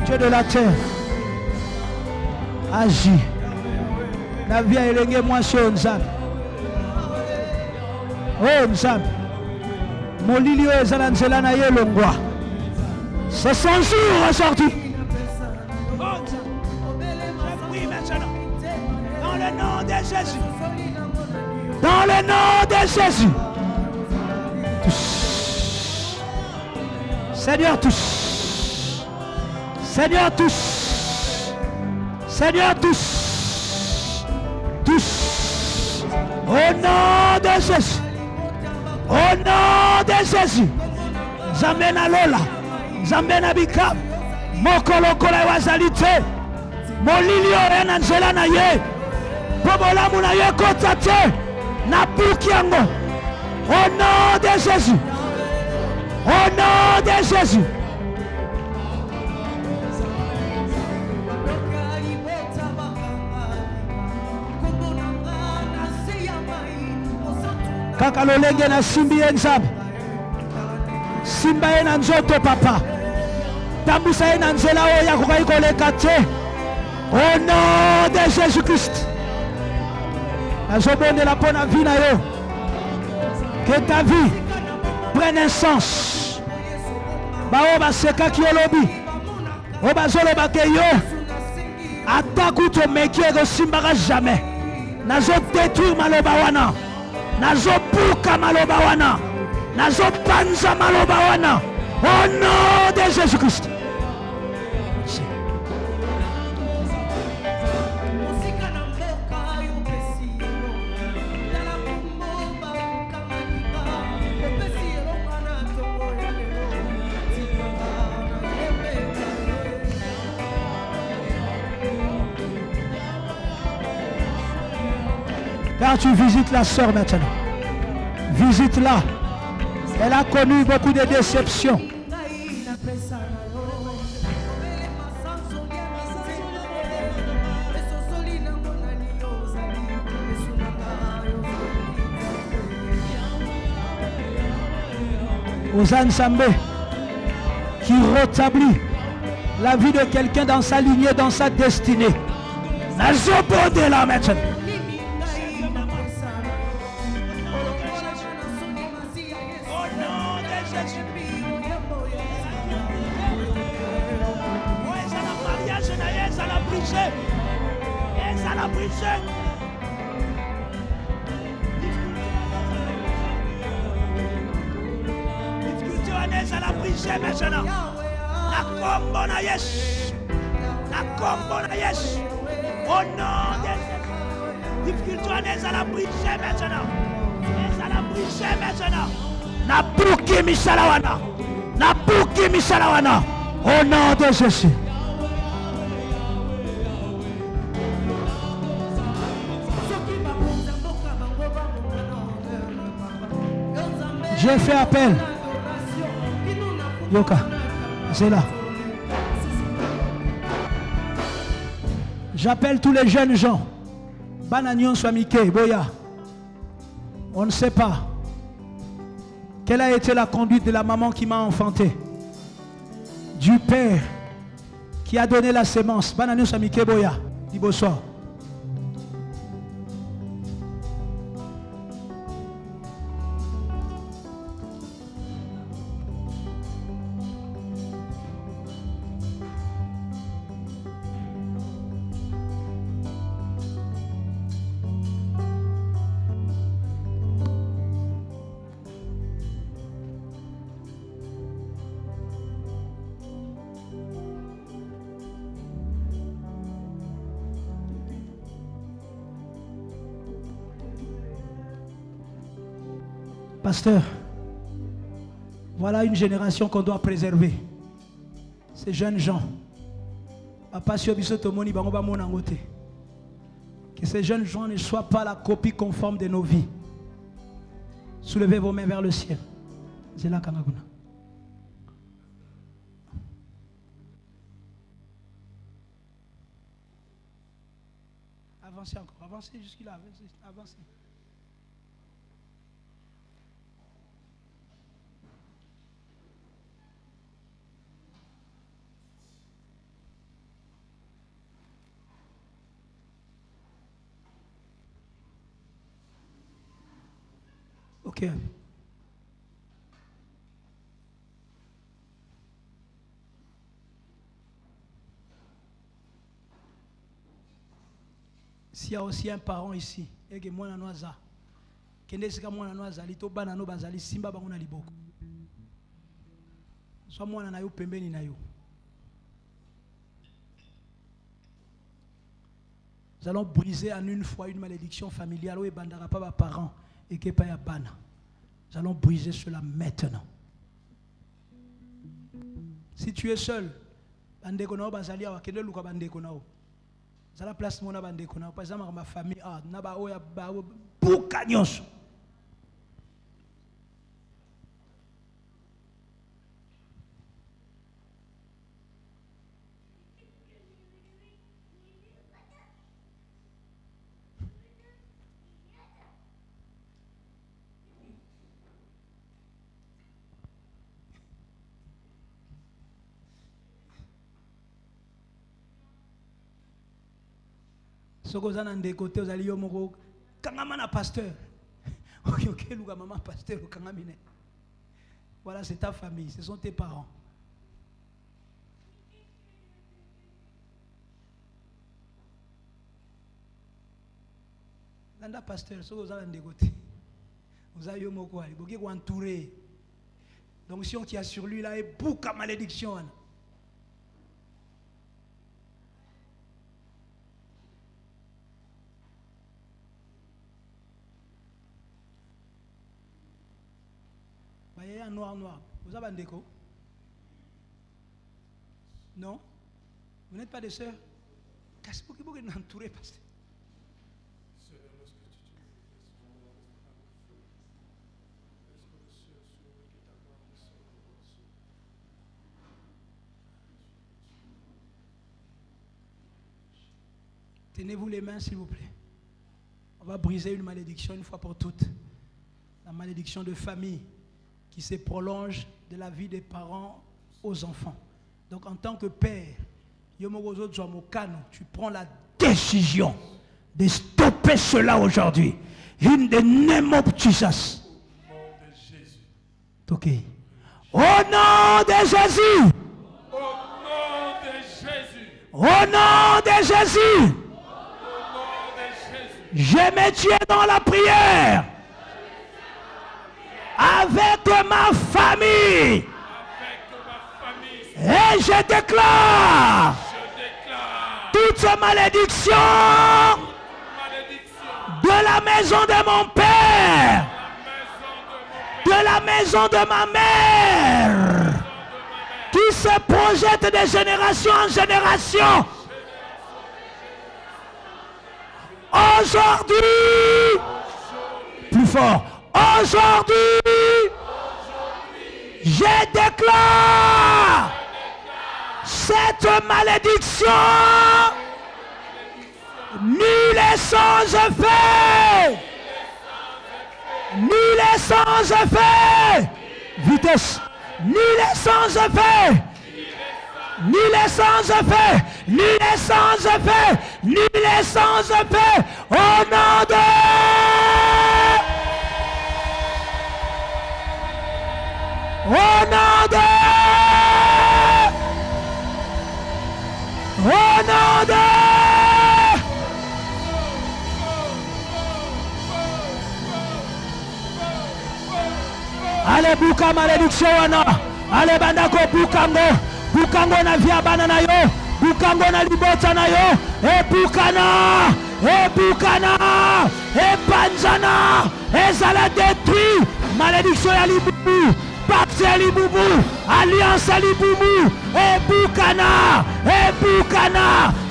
Dieu de la terre, agis. La vie a élégé moi sur Nzambe. Oh Nzambe, mon lilio est zalanzela na yelongwa. C'est son jour aujourd'hui. Oui, maintenant. Dans le nom de Jésus. Dans le nom de Jésus. Touche. Seigneur, touche. Seigneur, touche. Seigneur, touche. Touche. Au nom de Jésus. Au nom de Jésus. Zamena Lola. Zamena Bika. Mokolo kola wazalite. Molilio enanzela na ye. Pobolamu na ye kotate. Na pukiango. Au nom de Jésus. Au nom de Jésus. Kaka lolenge na simbi Nzambe. Simba ye na nzoto papa. Tambusa ye na nzela oyo ya kokai koleka te. Au nom de Jésus-Christ. Nazobondela mpo na vie na yo. Que ta vie prenne un sens. Bao basekaki olobi. O bazoloba ke yo Ataku to meki ego simbaka jamais. Nazo détruire maloba wana. Nazo buka maloba wana. Nazo panza maloba wana. Au nom de Jésus-Christ. Car tu visites la sœur maintenant. Visite-la. Elle a connu beaucoup de déceptions. Osan Sambé qui rétablit la vie de quelqu'un dans sa lignée, dans sa destinée. La zobode là maintenant. Maintenant, la combo na yes, au nom de Jésus, difficulté à la briser maintenant, à la briser maintenant, na buki misalawana, au nom de Jésus. J'ai fait appel. Yoka, c'est là. J'appelle tous les jeunes gens. Bananion Swamike, Boya. On ne sait pas. Quelle a été la conduite de la maman qui m'a enfanté? Du père qui a donné la sémence. Bananion Swamike, Boya. Dis bonsoir. Pasteur, voilà une génération qu'on doit préserver. Ces jeunes gens. Que ces jeunes gens ne soient pas la copie conforme de nos vies. Soulevez vos mains vers le ciel. C'est là Kanaguna. Avancez encore, avancez jusqu'à là, avancez. Ok. S'il y a aussi un parent ici, et que moi noisa, kende sika moi noisa, lito bana no bazali simba banguna liboko. Soit moi na yo pembeni na yo. Nous allons briser en une fois une malédiction familiale où il ne bandera pas mes parents et qu'il n'y ait pas de bana. Nous allons briser cela maintenant. Si tu es seul, bandekonao bazali awa kende luka bandekonao. Zala place mona bandekonao. Par exemple ma famille na ba oya ba buka nyonso. Sokozana ndekote ozali yo moko kangama na pasteur. OK luka maman pasteur kangamine. Voilà, c'est ta famille, ce sont tes parents. Kanda pasteur, so vous allez dégoter. Vous avez vous entouré. Donc si on tient sur lui là, il y a beaucoup de malédiction. Il y a un noir. Vous avez un déco? Non? Vous n'êtes pas des sœurs? Qu'est-ce que vous êtes entouré, pasteur? Tenez-vous les mains, s'il vous plaît. On va briser une malédiction une fois pour toutes. La malédiction de famille qui se prolonge de la vie des parents aux enfants. Donc en tant que père, tu prends la décision de stopper cela aujourd'hui. In the name of Jesus. Ok. Au nom de Jésus. Au nom de Jésus. Je me tiens dans la prière avec ma famille. Et je déclare toute malédiction de la maison de mon père, de la maison de ma mère, qui se projette de génération en génération. Aujourd'hui, plus fort, aujourd'hui, je déclare cette malédiction nulle et sans effet. Nulle et sans effet. Vitesse. Nulle et sans effet. Nul est sans effet, nul est sans effet, nul est sans effet, au nom de... Au nom de... Au nom de... Allez, bouka malédiction, allez, bandako, boukango. Bukango na via bana na yo, bukango na libota na yo, e bukana, e panzana, e zala détruit, malédiction ya libubu, pacte ya libubu, alliance ya libubu, e bukana,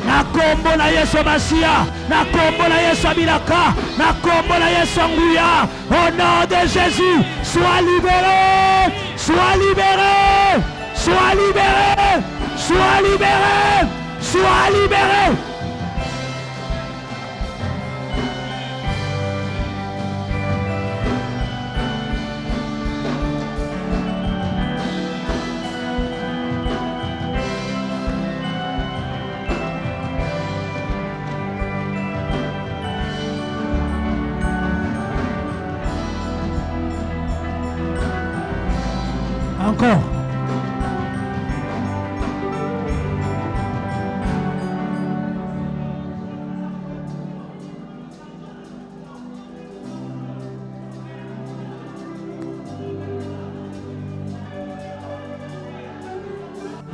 na kombo na Yesu Masia, na kombo na Yesu Abilaka, na kombo na Yesu Nguya, au nom de Jésus, sois libéré, sois libéré. Sois libéré! Sois libéré! Sois libéré! Encore.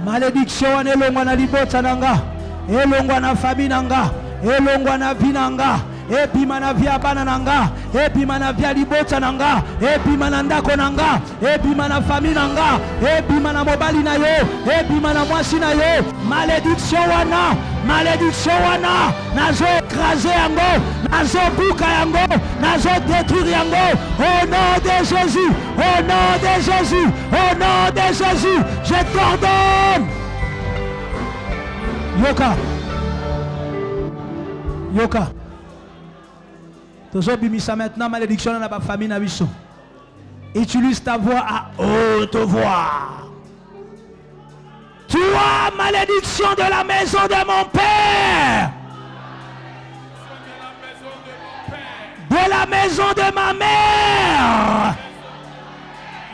Malédiction elongwa na libota nanga, elongwa na famille nanga, elongwa na vinanga, ebima na via bana nanga, ebima na via libota nanga, ebima na ndako nanga, ebima na famille nanga, ebima na mobali na yo, ebima na mwasi na yo. Malédiction wana, nazo écraser yango, nazo buka yango, nazo détruire yango, au nom de Jésus, au nom de Jésus, au nom de Jésus, je t'ordonne. Yoka. Tozo bimisa maintenant malédiction dans la famille na biso. Utilise ta voix à haute voix. Toi, malédiction de la maison de mon père, de la maison de ma mère,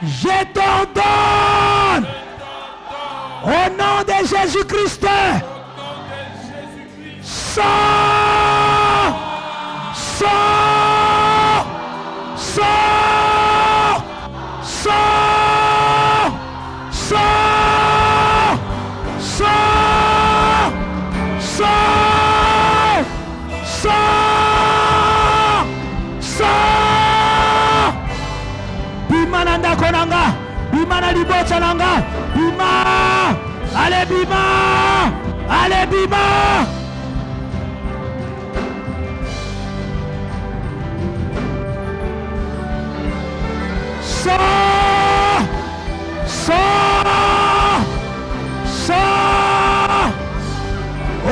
je t'ordonne, au nom de Jésus-Christ, sors, sors. Bimananda konanga, bimana libota nanga, bima, allez bima, allez bima.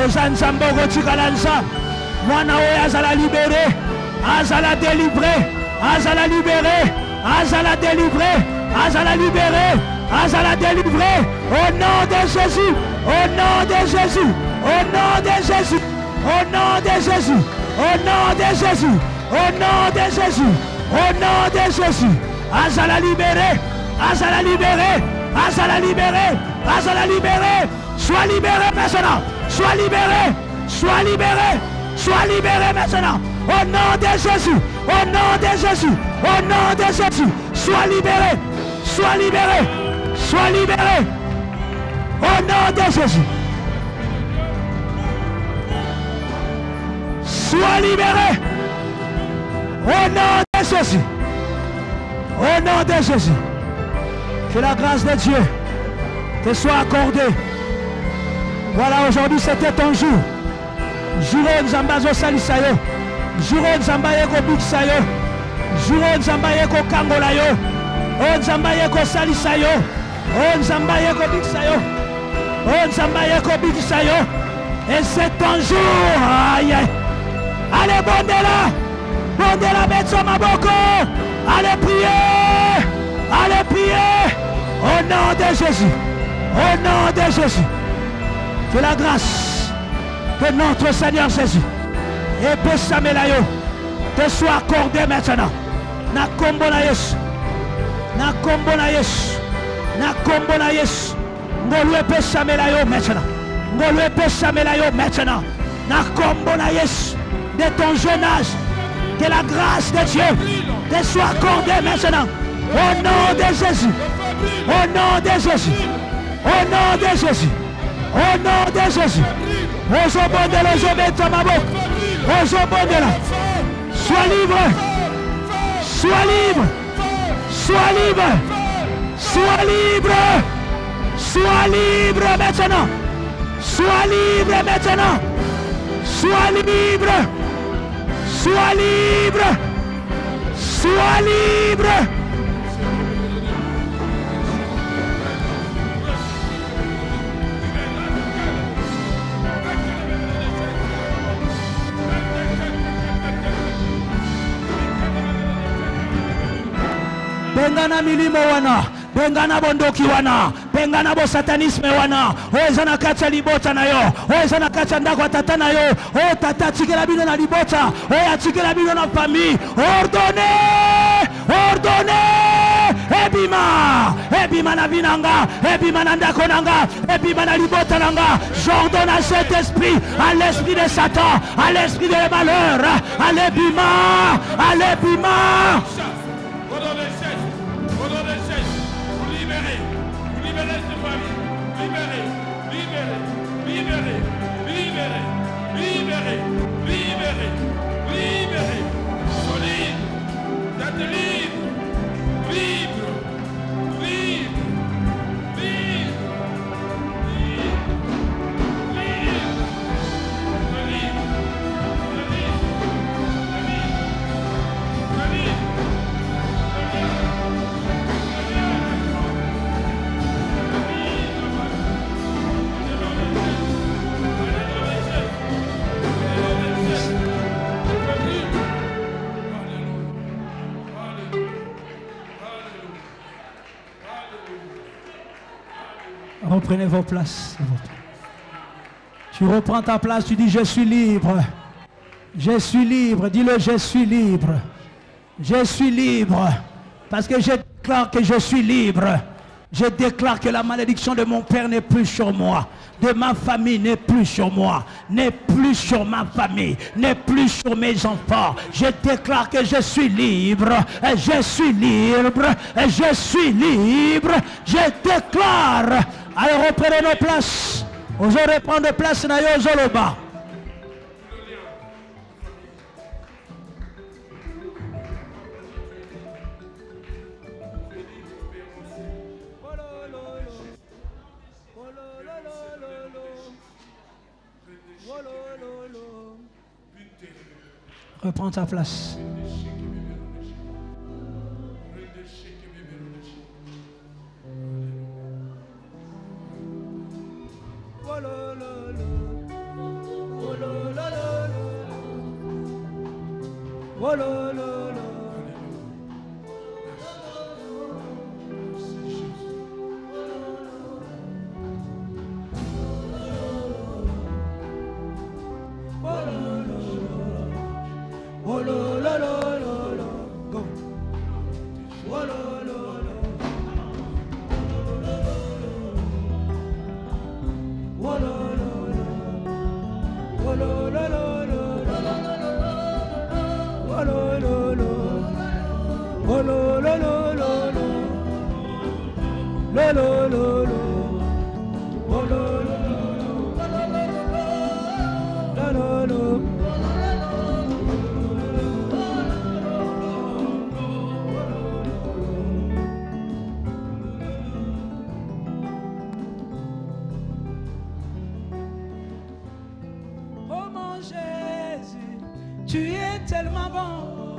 Ozanzambo Chikalansa, Mwanawe Azala libéré, Azala délivré, Azala libéré, Azala délivré, Azala libéré, Azala délivré, au nom de Jésus, au nom de Jésus, au nom de Jésus, au nom de Jésus, au nom de Jésus, au nom de Jésus, au nom de Jésus, Azala libéré, Azala libéré, Azala libéré, Azala libéré, sois libéré maintenant, sois libéré, sois libéré, sois libéré maintenant, au nom de Jésus, au nom de Jésus, au nom de Jésus, sois libéré, sois libéré, sois libéré, au nom de Jésus, sois libéré, au nom de Jésus, au nom de Jésus. Que la grâce de Dieu te soit accordée. Voilà, aujourd'hui c'était ton jour. Juro Nzambazo Salisayo. Juro Nzambaye ko Biksayo. Juro Nzambaye ko Kangolayo. O Nzambaye ko Salisayo. O Nzambaye ko Biksayo. O Nzambaye ko Biksayo. Et c'est ton jour. Aïe aïe. Allez, bondela. Bondela Betso Maboko. Allez prier. Allez prier. Au nom de Jésus, au nom de Jésus, que la grâce de notre Seigneur Jésus et Pessamelayo te soit accordée maintenant. Na kombo na Yesu, na kombo na Yesu, na kombo na Yesu. Ngolwe Pessamelayo maintenant, ngolwe Pessamelayo maintenant. Na kombo na Yesu, de ton jeune âge, que la grâce de Dieu te soit accordée maintenant. Au nom de Jésus. Au nom de Jésus, au nom de Jésus, au nom de Jésus, Ozobondela, Ozobetamabo, Ozobondela, sois libre, sois libre, sois libre, sois libre, sois libre maintenant, sois libre maintenant, sois libre, sois libre, sois libre. Bengana milimo wana, bengana bondoki wana, bengana bo satanisme wana, oza na kacha libota na yo, oza na kacha ndako tata na yo, o tata chikela bino na libota, o chikela bino na famille, ordonnez, ordonnez, ebima, ebima na binanga, ebima na ndako nanga, ebima na libota nanga, j'ordonne à cet esprit, à l'esprit de Satan, à l'esprit de malheur, à l'ébima, à l'ébima. Reprenez vos places. Tu reprends ta place, tu dis je suis libre. Je suis libre, dis-le, je suis libre. Je suis libre. Parce que je déclare que je suis libre. Je déclare que la malédiction de mon père n'est plus sur moi, de ma famille n'est plus sur moi, n'est plus sur ma famille, n'est plus sur mes enfants. Je déclare que je suis libre, je suis libre, je suis libre. Je déclare. Alors reprenez nos places. Aujourd'hui prendre place dans yo Zoloba. Reprends ta place. Tu es tellement bon,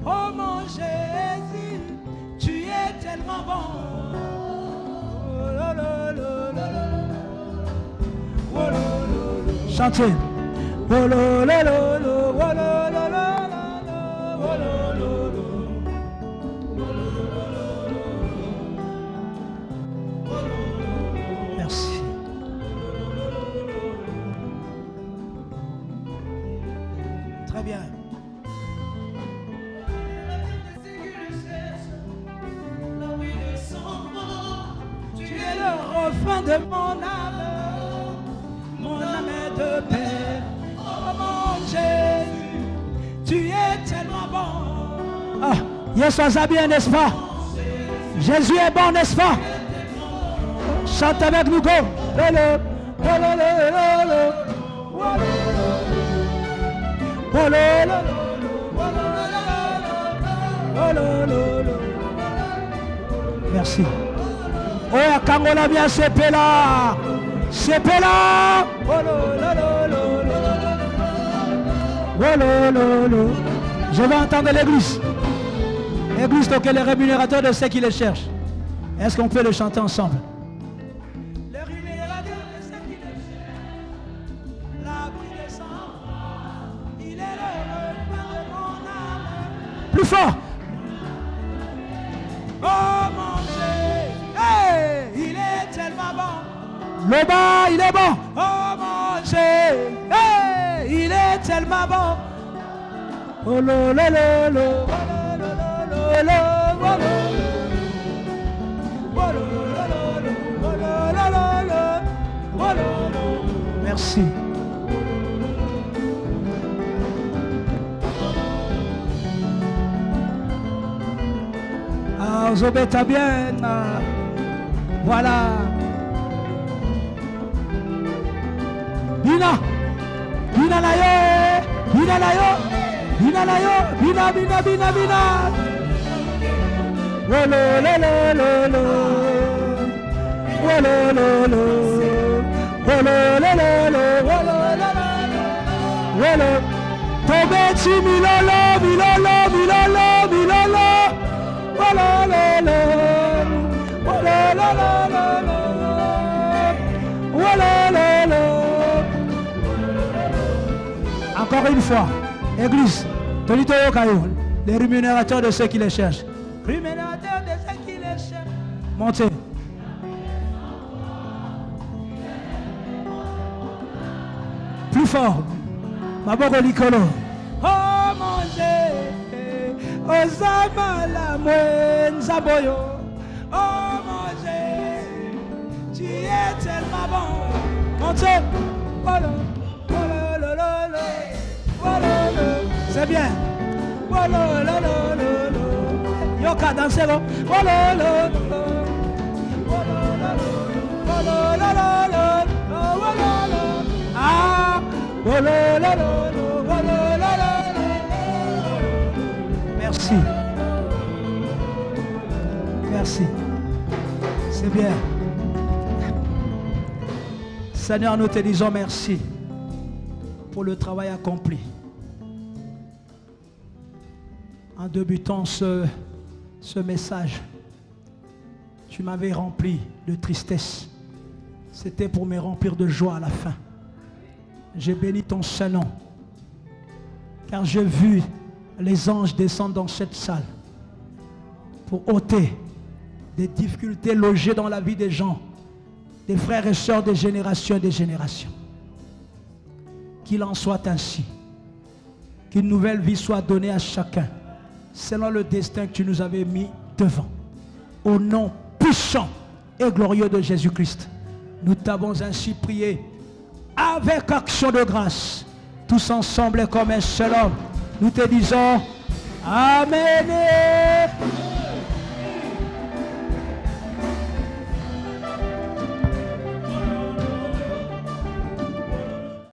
oh mon Jésus, tu es tellement bon. Chantez. Merci. Très bien. Tu es le refrain de mon âme est de paix. Oh mon Jésus, tu es tellement bon. Ah, Yeshua ça bien, n'est-ce pas? Jésus est bon, n'est-ce pas? Chante avec nous, go. Merci. Oh, Kangola bien, c'est là. C'est là. Je vais entendre l'église. L'église, donc, est le rémunérateur de ceux qui les cherchent. Est-ce qu'on peut le chanter ensemble? Le rémunérateur de ceux qui les cherchent. L'abri des sangs. Il est le refrain de mon âme. Plus fort. Oh mon Dieu, hey, il est tellement bon. Le bas, il est bon. Oh mon Dieu, hey, il est tellement bon. Oh lo lo lo lo. Merci. Ah, Zobeta bien. Voilà. Bina. Bina la yo. Bina la yo. Bina la yo. Bina, bina, bina, bina. Wolo, lo, lo, lo, lo. Wolo, lo, lo. Wolo, lo, lo, lo. Wolo, lo, lo, lo. Wolo. Tobechi, milolo, milolo, milolo, milolo. Wolo, lo, lo. Wolo, lo, lo, lo, lo. Wolo, lo, lo. Encore une fois, Église, Tolito Yokayo, les rémunérateurs de ceux qui les cherchent. Rémunérateur de ceux qui les cherchent. Montez. Plus fort. Maboko Likolo. Oh mon Dieu, Osama la mwen zaboyo. Oh danser. C'est bien. Yoka danser. Ah. Merci. Merci. C'est bien. Seigneur, nous te disons merci pour le travail accompli. En débutant ce message, tu m'avais rempli de tristesse. C'était pour me remplir de joie à la fin. J'ai béni ton Saint-Nom, car j'ai vu les anges descendre dans cette salle pour ôter des difficultés logées dans la vie des gens, des frères et sœurs des générations et des générations. Qu'il en soit ainsi. Qu'une nouvelle vie soit donnée à chacun, selon le destin que tu nous avais mis devant. Au nom puissant et glorieux de Jésus-Christ, nous t'avons ainsi prié avec action de grâce, tous ensemble et comme un seul homme. Nous te disons Amen.